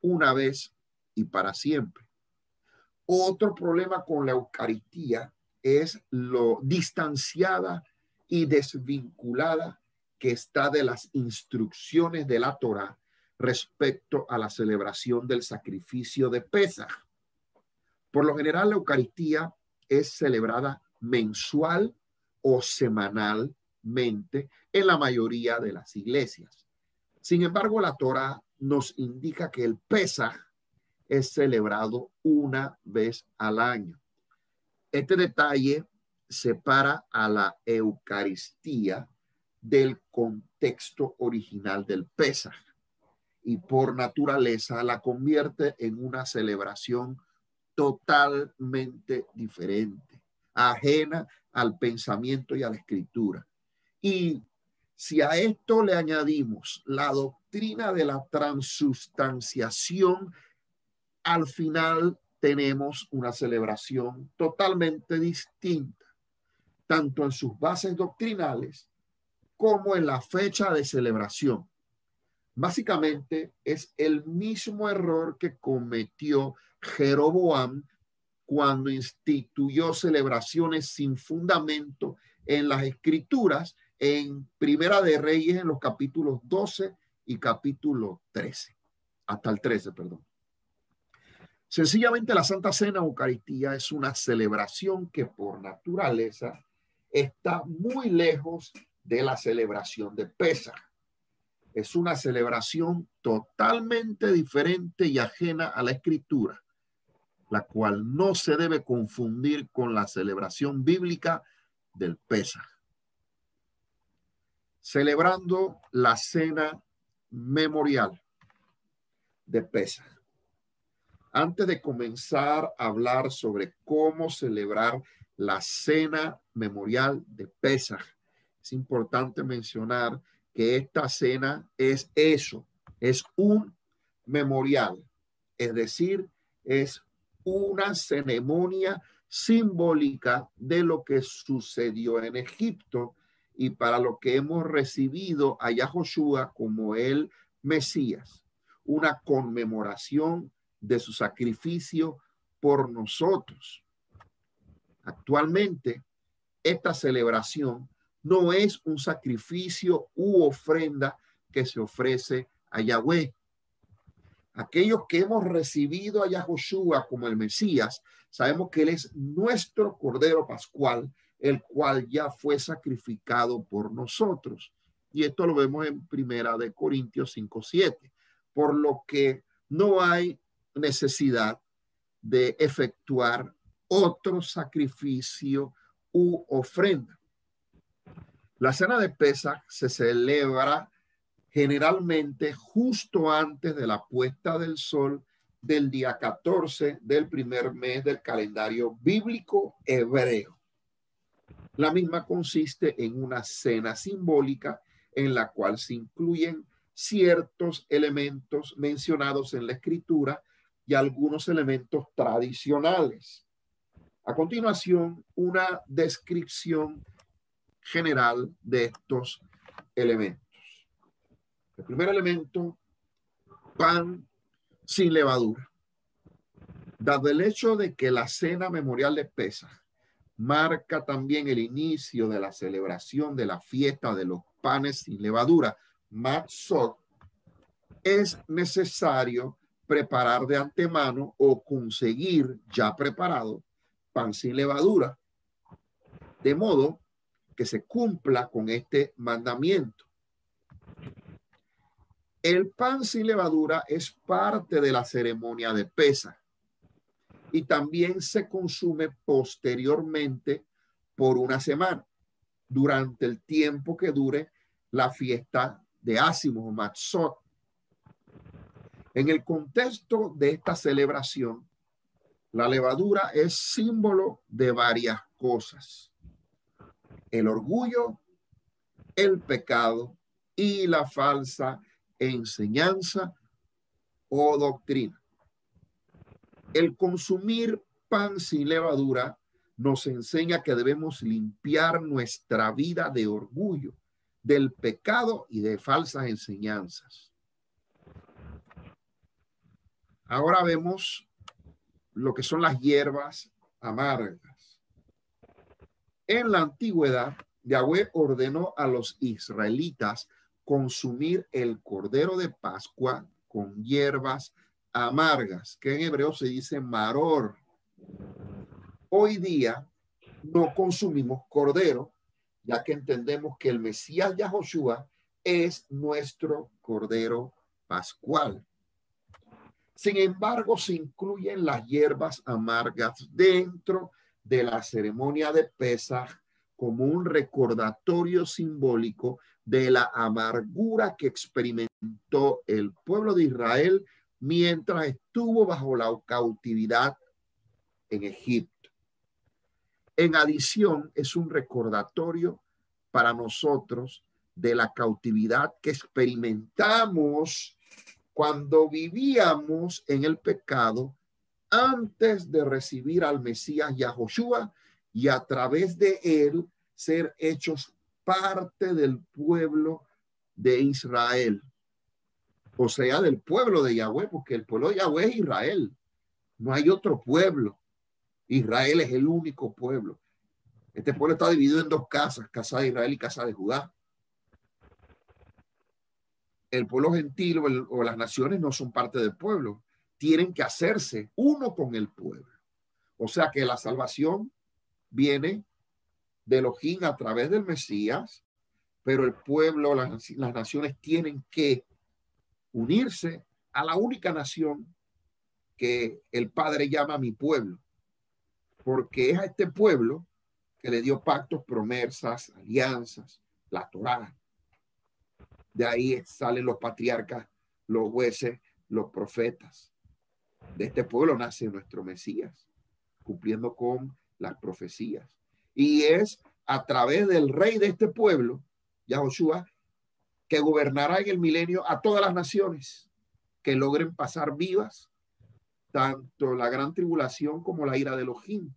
una vez y para siempre. Otro problema con la Eucaristía es lo distanciada y desvinculada que está de las instrucciones de la Torá respecto a la celebración del sacrificio de Pesaj. Por lo general, la Eucaristía es celebrada mensual o semanalmente en la mayoría de las iglesias. Sin embargo, la Torá nos indica que el Pesaj es celebrado una vez al año. Este detalle separa a la Eucaristía del contexto original del Pesaj y por naturaleza la convierte en una celebración totalmente diferente, ajena al pensamiento y a la escritura. Y si a esto le añadimos la doctrina de la transustanciación, al final tenemos una celebración totalmente distinta, tanto en sus bases doctrinales como en la fecha de celebración. Básicamente es el mismo error que cometió Jeroboam cuando instituyó celebraciones sin fundamento en las escrituras en Primera de Reyes en los capítulos 12 y capítulo 13, hasta el 13, perdón. Sencillamente la Santa Cena Eucaristía es una celebración que por naturaleza está muy lejos de la celebración de Pesaj. Es una celebración totalmente diferente y ajena a la Escritura, la cual no se debe confundir con la celebración bíblica del Pesaj. Celebrando la cena memorial de Pesaj. Antes de comenzar a hablar sobre cómo celebrar la cena memorial de Pesaj, es importante mencionar que esta cena es eso, es un memorial, es decir, es una ceremonia simbólica de lo que sucedió en Egipto y para lo que hemos recibido a Yahushua como el Mesías, una conmemoración de su sacrificio por nosotros. Actualmente, esta celebración no es un sacrificio u ofrenda que se ofrece a Yahweh. Aquellos que hemos recibido a Yahushua como el Mesías, sabemos que Él es nuestro Cordero Pascual, el cual ya fue sacrificado por nosotros. Y esto lo vemos en Primera de Corintios 5:7. Por lo que no hay necesidad de efectuar otro sacrificio u ofrenda. La cena de Pesaj se celebra generalmente justo antes de la puesta del sol del día 14 del primer mes del calendario bíblico hebreo. La misma consiste en una cena simbólica en la cual se incluyen ciertos elementos mencionados en la escritura y algunos elementos tradicionales. A continuación, una descripción general de estos elementos. El primer elemento, pan sin levadura. Dado el hecho de que la cena memorial de Pesaj marca también el inicio de la celebración de la fiesta de los panes sin levadura, Matzot, es necesario preparar de antemano o conseguir ya preparado pan sin levadura, de modo que se cumpla con este mandamiento. El pan sin levadura es parte de la ceremonia de Pesaj y también se consume posteriormente por una semana, durante el tiempo que dure la fiesta de Ácimos o Matzot. En el contexto de esta celebración, la levadura es símbolo de varias cosas: el orgullo, el pecado y la falsa enseñanza o doctrina. El consumir pan sin levadura nos enseña que debemos limpiar nuestra vida de orgullo, del pecado y de falsas enseñanzas. Ahora vemos lo que son las hierbas amargas. En la antigüedad, Yahweh ordenó a los israelitas consumir el cordero de Pascua con hierbas amargas, que en hebreo se dice maror. Hoy día no consumimos cordero, ya que entendemos que el Mesías Yahoshua es nuestro cordero pascual. Sin embargo, se incluyen las hierbas amargas dentro de la ceremonia de Pesaj como un recordatorio simbólico de la amargura que experimentó el pueblo de Israel mientras estuvo bajo la cautividad en Egipto. En adición, es un recordatorio para nosotros de la cautividad que experimentamos cuando vivíamos en el pecado antes de recibir al Mesías Yahoshua y a través de él ser hechos parte del pueblo de Israel. O sea, del pueblo de Yahweh, porque el pueblo de Yahweh es Israel. No hay otro pueblo. Israel es el único pueblo. Este pueblo está dividido en dos casas, casa de Israel y casa de Judá. El pueblo gentil o las naciones no son parte del pueblo. Tienen que hacerse uno con el pueblo. O sea que la salvación viene de Elohim a través del Mesías, pero el pueblo, las naciones tienen que unirse a la única nación que el Padre llama mi pueblo, porque es a este pueblo que le dio pactos, promesas, alianzas, la Torá. De ahí salen los patriarcas, los jueces, los profetas. De este pueblo nace nuestro Mesías, cumpliendo con las profecías. Y es a través del rey de este pueblo, Yahoshua, que gobernará en el milenio a todas las naciones que logren pasar vivas tanto la gran tribulación como la ira de Elohim.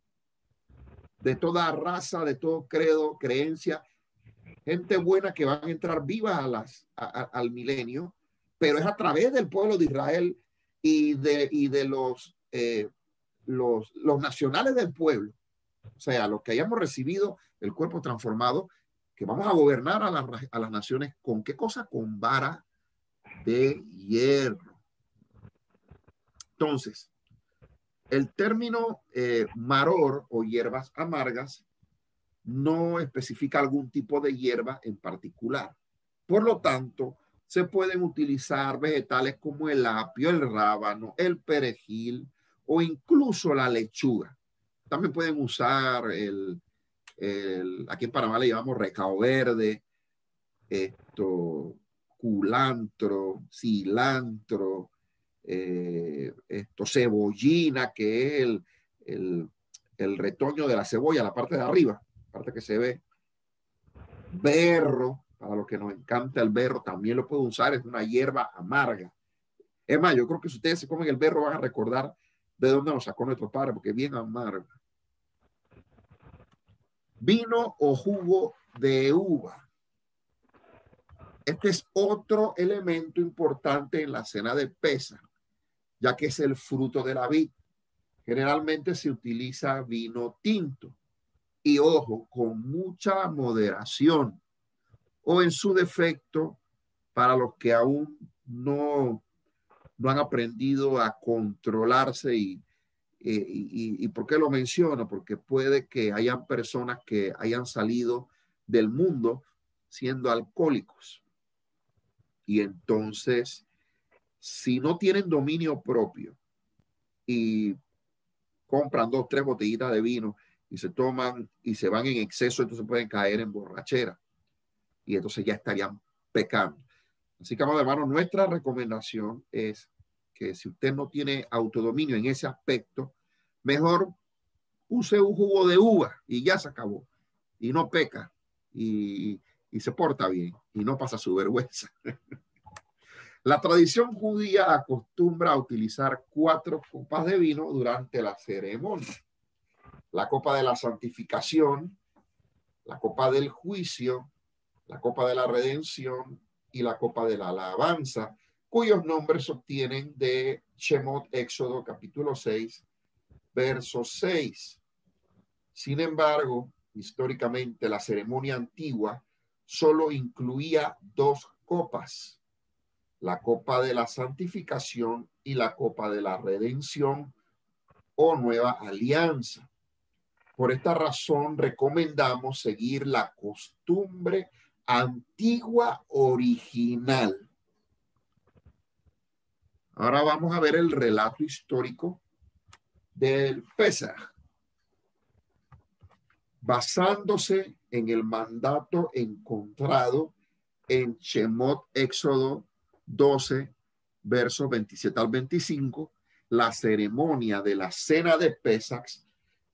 De toda raza, de todo credo, creencia, gente buena que van a entrar vivas al milenio, pero es a través del pueblo de Israel y de los nacionales del pueblo, o sea, los que hayamos recibido el cuerpo transformado, que vamos a gobernar a las naciones. ¿Con qué cosa? Con vara de hierro. Entonces, el término maror o hierbas amargas no especifica algún tipo de hierba en particular. Por lo tanto, se pueden utilizar vegetales como el apio, el rábano, el perejil o incluso la lechuga. También pueden usar aquí en Panamá le llamamos recao verde, culantro, cilantro, cebollina, que es el retoño de la cebolla, la parte de arriba, la parte que se ve. Berro, para los que nos encanta el berro, también lo pueden usar, es una hierba amarga. Es más, yo creo que si ustedes se comen el berro van a recordar de dónde nos sacó nuestro padre, porque es bien amarga. Vino o jugo de uva. Este es otro elemento importante en la cena de Pesaj, ya que es el fruto de la vid. Generalmente se utiliza vino tinto y, ojo, con mucha moderación, o en su defecto, para los que aún no no han aprendido a controlarse y ¿por qué lo menciono? Porque puede que hayan personas que hayan salido del mundo siendo alcohólicos. Y entonces, si no tienen dominio propio y compran 2, 3 botellitas de vino y se toman y se van en exceso, entonces pueden caer en borrachera. Y entonces ya estarían pecando. Así que, amados hermanos, nuestra recomendación es que si usted no tiene autodominio en ese aspecto, mejor use un jugo de uva y ya se acabó. Y no peca y se porta bien y no pasa su vergüenza. La tradición judía acostumbra a utilizar 4 copas de vino durante la ceremonia. La copa de la santificación, la copa del juicio, la copa de la redención y la copa de la alabanza, cuyos nombres se obtienen de Shemot, Éxodo capítulo 6, verso 6. Sin embargo, históricamente la ceremonia antigua solo incluía 2 copas, la copa de la santificación y la copa de la redención o nueva alianza. Por esta razón recomendamos seguir la costumbre antigua original. Ahora vamos a ver el relato histórico del Pesaj, basándose en el mandato encontrado en Shemot, Éxodo 12, versos 27 al 25. La ceremonia de la cena de Pesaj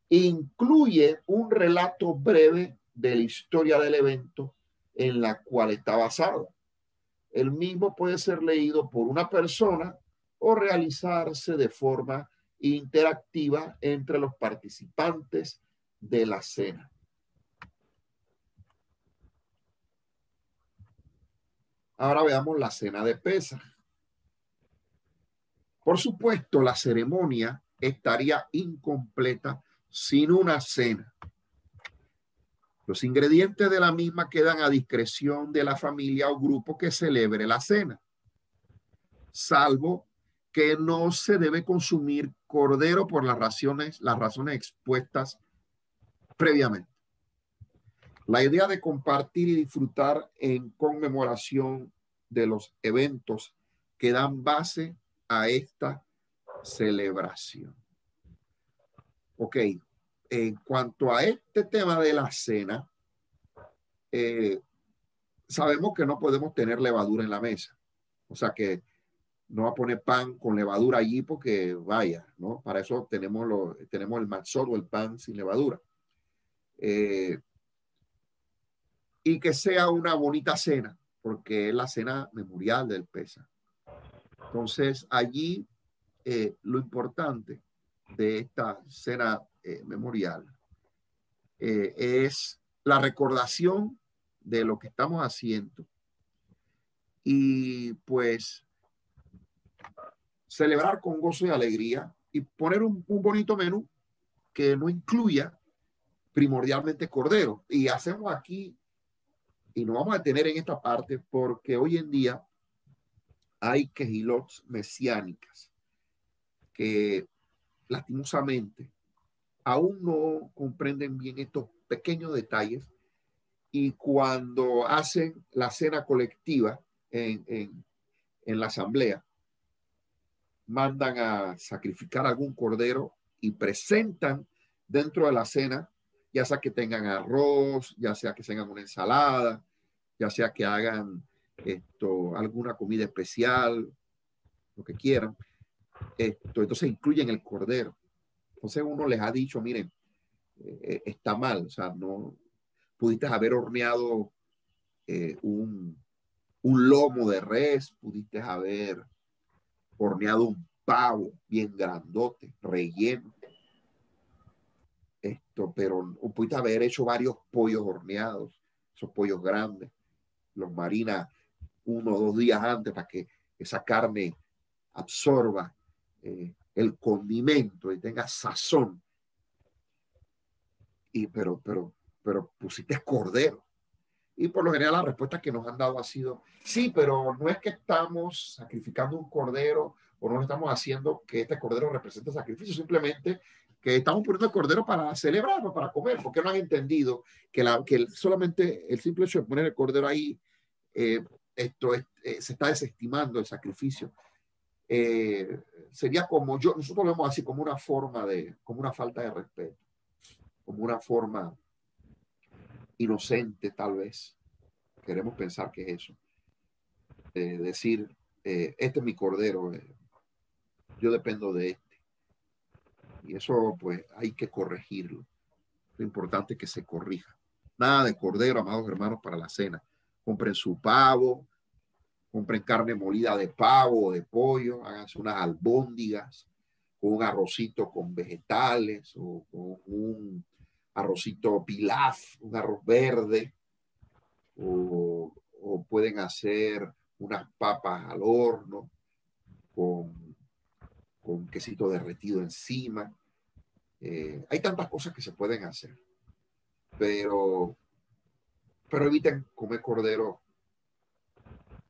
incluye un relato breve de la historia del evento en la cual está basado. El mismo puede ser leído por una persona o realizarse de forma interactiva entre los participantes de la cena. Ahora veamos la cena de Pesaj. Por supuesto, la ceremonia estaría incompleta sin una cena. Los ingredientes de la misma quedan a discreción de la familia o grupo que celebre la cena, salvo que no se debe consumir cordero por las razones expuestas previamente. La idea de compartir y disfrutar en conmemoración de los eventos que dan base a esta celebración. Ok, en cuanto a este tema de la cena, sabemos que no podemos tener levadura en la mesa. O sea que no va a poner pan con levadura allí porque vaya, ¿no? Para eso tenemos el matzot o el pan sin levadura. Y que sea una bonita cena, porque es la cena memorial del Pesaj. Entonces, allí lo importante de esta cena memorial es la recordación de lo que estamos haciendo y pues celebrar con gozo y alegría y poner un bonito menú que no incluya primordialmente cordero. Y hacemos aquí, y nos vamos a detener en esta parte, porque hoy en día hay quejilots mesiánicas que lastimosamente aún no comprenden bien estos pequeños detalles y cuando hacen la cena colectiva en la asamblea, mandan a sacrificar algún cordero y presentan dentro de la cena, ya sea que tengan arroz, ya sea que tengan una ensalada, ya sea que hagan alguna comida especial, lo que quieran. Entonces incluyen el cordero. Entonces uno les ha dicho, miren, está mal, o sea, no pudiste haber horneado un lomo de res, pudiste haber horneado un pavo bien grandote, relleno. Pero pudiste haber hecho varios pollos horneados, esos pollos grandes, los marinas 1 o 2 días antes para que esa carne absorba el condimento y tenga sazón. Pero pusiste cordero. Y por lo general la respuesta que nos han dado ha sido, sí, pero no es que estamos sacrificando un cordero o no estamos haciendo que este cordero represente sacrificio, simplemente que estamos poniendo el cordero para celebrar, no para comer, porque no han entendido que, solamente el simple hecho de poner el cordero ahí, se está desestimando el sacrificio. Sería como nosotros lo vemos así como una forma como una falta de respeto, como una forma inocente tal vez. Queremos pensar que es eso. Decir, este es mi cordero, yo dependo de este. Y eso pues hay que corregirlo. Lo importante es que se corrija. Nada de cordero, amados hermanos, para la cena. Compren su pavo, compren carne molida de pavo o de pollo, háganse unas albóndigas con un arrocito con vegetales o con un arrocito pilaf, un arroz verde, o pueden hacer unas papas al horno con quesito derretido encima. Hay tantas cosas que se pueden hacer, pero eviten comer cordero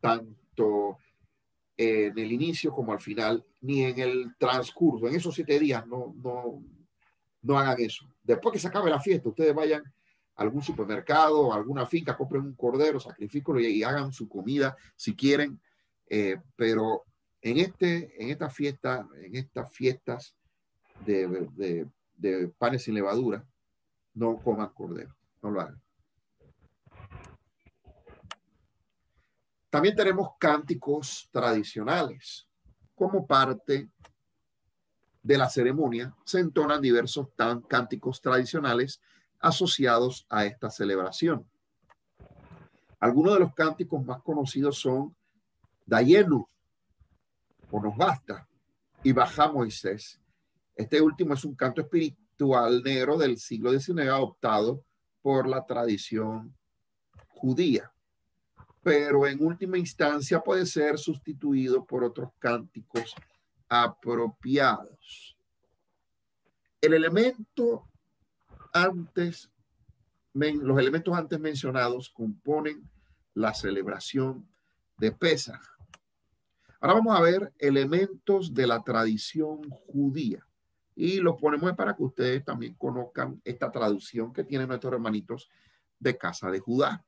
tanto en el inicio como al final, ni en el transcurso. En esos 7 días no hagan eso. Después que se acabe la fiesta, ustedes vayan a algún supermercado, a alguna finca, compren un cordero, sacrifíquenlo y hagan su comida si quieren. Pero en estas fiestas de panes sin levadura, no coman cordero, no lo hagan. También tenemos cánticos tradicionales. Como parte de la ceremonia se entonan diversos cánticos tradicionales asociados a esta celebración. Algunos de los cánticos más conocidos son Dayenu, o Nos Basta, y Baja Moisés. Este último es un canto espiritual negro del siglo XIX adoptado por la tradición judía, pero en última instancia puede ser sustituido por otros cánticos apropiados. Los elementos antes mencionados componen la celebración de Pesaj. Ahora vamos a ver elementos de la tradición judía y los ponemos para que ustedes también conozcan esta traducción que tienen nuestros hermanitos de Casa de Judá.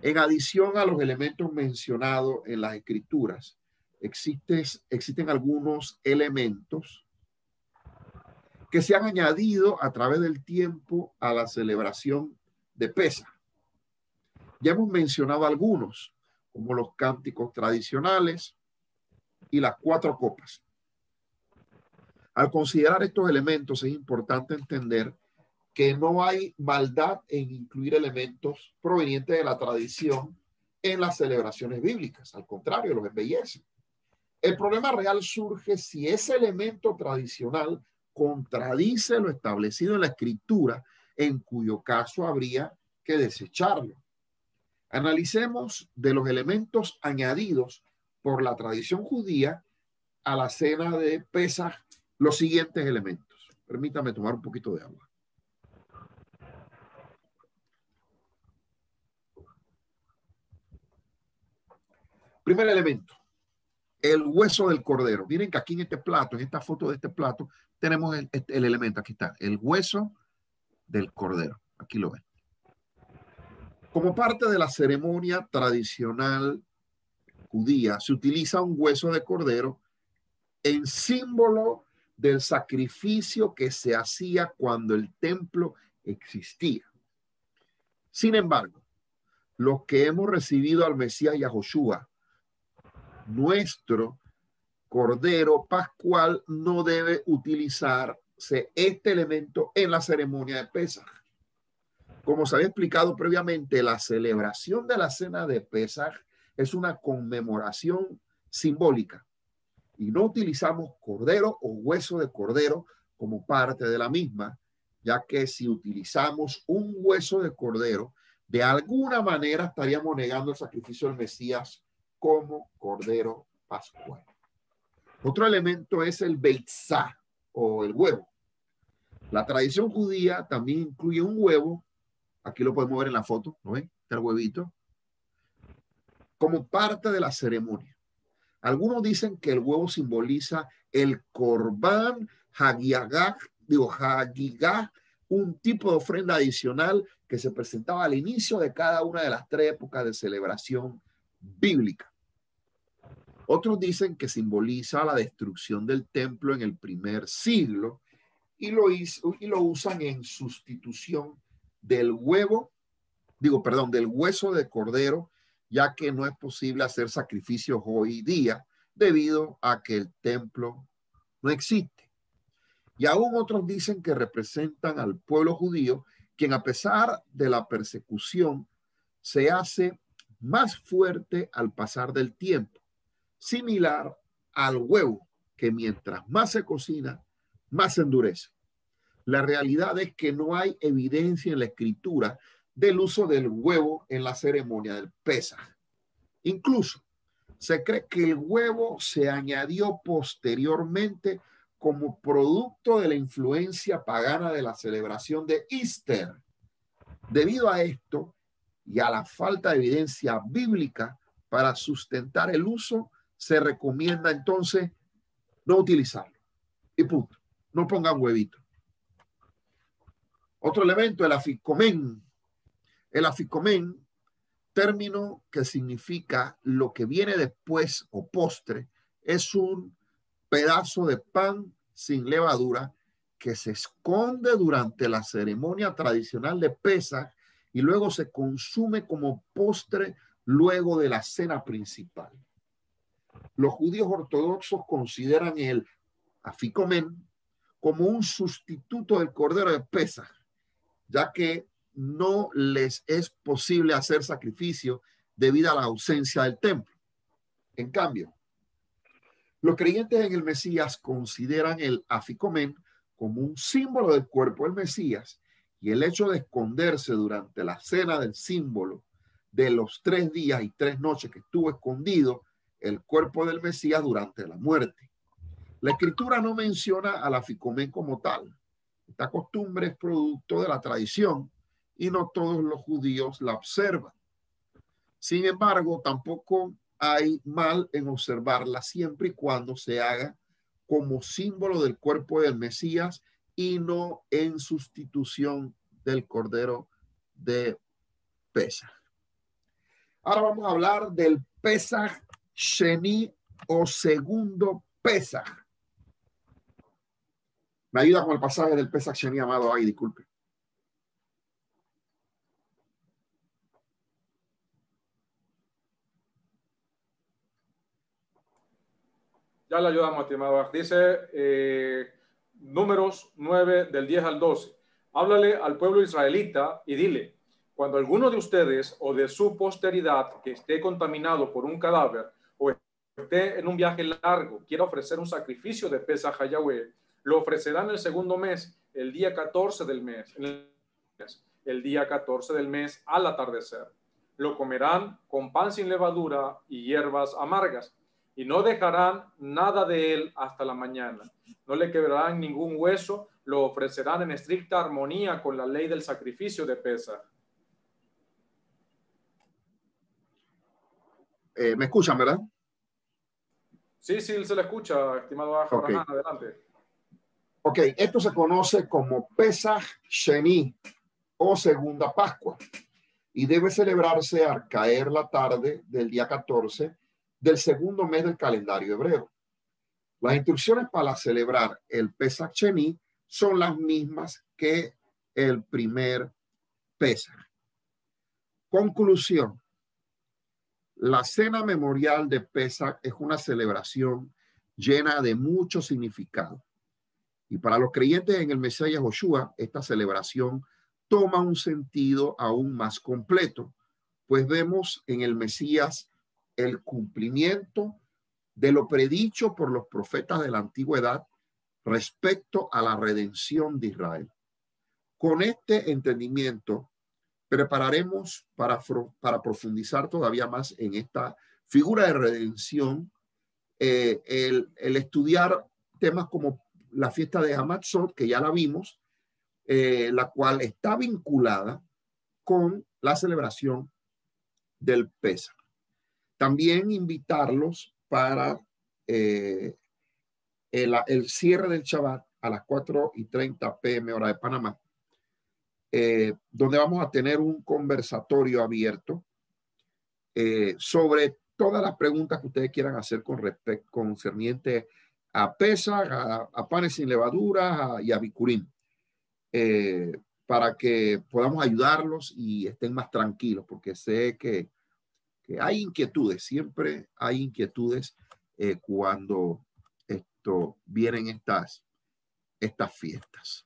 En adición a los elementos mencionados en las escrituras, existen algunos elementos que se han añadido a través del tiempo a la celebración de Pesaj. Ya hemos mencionado algunos, como los cánticos tradicionales y las 4 copas. Al considerar estos elementos, es importante entender que no hay maldad en incluir elementos provenientes de la tradición en las celebraciones bíblicas. Al contrario, los embellece. El problema real surge si ese elemento tradicional contradice lo establecido en la escritura, en cuyo caso habría que desecharlo. Analicemos de los elementos añadidos por la tradición judía a la cena de Pesaj los siguientes elementos. Permítame tomar un poquito de agua. Primer elemento, el hueso del cordero. Miren que aquí en este plato, en esta foto de este plato, tenemos el elemento. Aquí está, el hueso del cordero. Aquí lo ven. Como parte de la ceremonia tradicional judía, se utiliza un hueso de cordero en símbolo del sacrificio que se hacía cuando el templo existía. Sin embargo, los que hemos recibido al Mesías Yahoshua, nuestro cordero pascual, no debe utilizarse este elemento en la ceremonia de Pesaj. Como se había explicado previamente, la celebración de la cena de Pesaj es una conmemoración simbólica y no utilizamos cordero o hueso de cordero como parte de la misma, ya que si utilizamos un hueso de cordero, de alguna manera estaríamos negando el sacrificio del Mesías como cordero pascual. Otro elemento es el beitzá o el huevo. La tradición judía también incluye un huevo Aquí lo podemos ver en la foto, ¿no ven? Está el huevito. Como parte de la ceremonia. Algunos dicen que el huevo simboliza el Corbán Hagigah, un tipo de ofrenda adicional que se presentaba al inicio de cada una de las 3 épocas de celebración bíblica. Otros dicen que simboliza la destrucción del templo en el primer siglo y lo usan en sustitución del del hueso de cordero, ya que no es posible hacer sacrificios hoy día debido a que el templo no existe. Y aún otros dicen que representan al pueblo judío, quien a pesar de la persecución se hace más fuerte al pasar del tiempo, similar al huevo, que mientras más se cocina, más se endurece. La realidad es que no hay evidencia en la escritura del uso del huevo en la ceremonia del Pesaj. Incluso se cree que el huevo se añadió posteriormente como producto de la influencia pagana de la celebración de Easter. Debido a esto y a la falta de evidencia bíblica para sustentar el uso, se recomienda entonces no utilizarlo. Y punto. No pongan huevito. Otro elemento, el aficomén. El aficomén, término que significa lo que viene después o postre, es un pedazo de pan sin levadura que se esconde durante la ceremonia tradicional de Pesaj y luego se consume como postre luego de la cena principal. Los judíos ortodoxos consideran el aficomén como un sustituto del cordero de Pesaj, ya que no les es posible hacer sacrificio debido a la ausencia del templo. En cambio, los creyentes en el Mesías consideran el aficomén como un símbolo del cuerpo del Mesías, y el hecho de esconderse durante la cena del símbolo de los 3 días y 3 noches que estuvo escondido el cuerpo del Mesías durante la muerte. La escritura no menciona al aficomén como tal. Esta costumbre es producto de la tradición y no todos los judíos la observan. Sin embargo, tampoco hay mal en observarla siempre y cuando se haga como símbolo del cuerpo del Mesías y no en sustitución del Cordero de Pesaj. Ahora vamos a hablar del Pesaj Sheni o segundo Pesaj. Me ayuda con el pasaje del Pesaj Sheni, amado. Ay, disculpe. Ya le ayudamos, estimado. Dice Números 9, del 10 al 12. Háblale al pueblo israelita y dile: cuando alguno de ustedes o de su posteridad que esté contaminado por un cadáver o esté en un viaje largo quiera ofrecer un sacrificio de Pesaj a Yahweh, lo ofrecerá en el segundo mes, el día 14 del mes, el día 14 del mes al atardecer. Lo comerán con pan sin levadura y hierbas amargas, y no dejarán nada de él hasta la mañana. No le quebrarán ningún hueso, lo ofrecerán en estricta armonía con la ley del sacrificio de Pesaj. ¿Me escuchan, verdad? Sí, se le escucha, estimado Abraham. Okay. Adelante. Ok, esto se conoce como Pesaj Sheni o Segunda Pascua y debe celebrarse al caer la tarde del día 14 del segundo mes del calendario hebreo. Las instrucciones para celebrar el Pesaj Sheni son las mismas que el primer Pesaj. Conclusión. La cena memorial de Pesaj es una celebración llena de mucho significado. Y para los creyentes en el Mesías Joshua, esta celebración toma un sentido aún más completo, pues vemos en el Mesías el cumplimiento de lo predicho por los profetas de la antigüedad respecto a la redención de Israel. Con este entendimiento, prepararemos para profundizar todavía más en esta figura de redención, el estudiar temas como la fiesta de Hamatzot, que ya la vimos, la cual está vinculada con la celebración del Pesaj. También invitarlos para el cierre del Shabbat a las 4:30 p.m. hora de Panamá, donde vamos a tener un conversatorio abierto sobre todas las preguntas que ustedes quieran hacer concerniente a Pesaj, a panes sin levadura y a Bikurim, para que podamos ayudarlos y estén más tranquilos, porque sé que hay inquietudes, siempre hay inquietudes cuando vienen estas fiestas.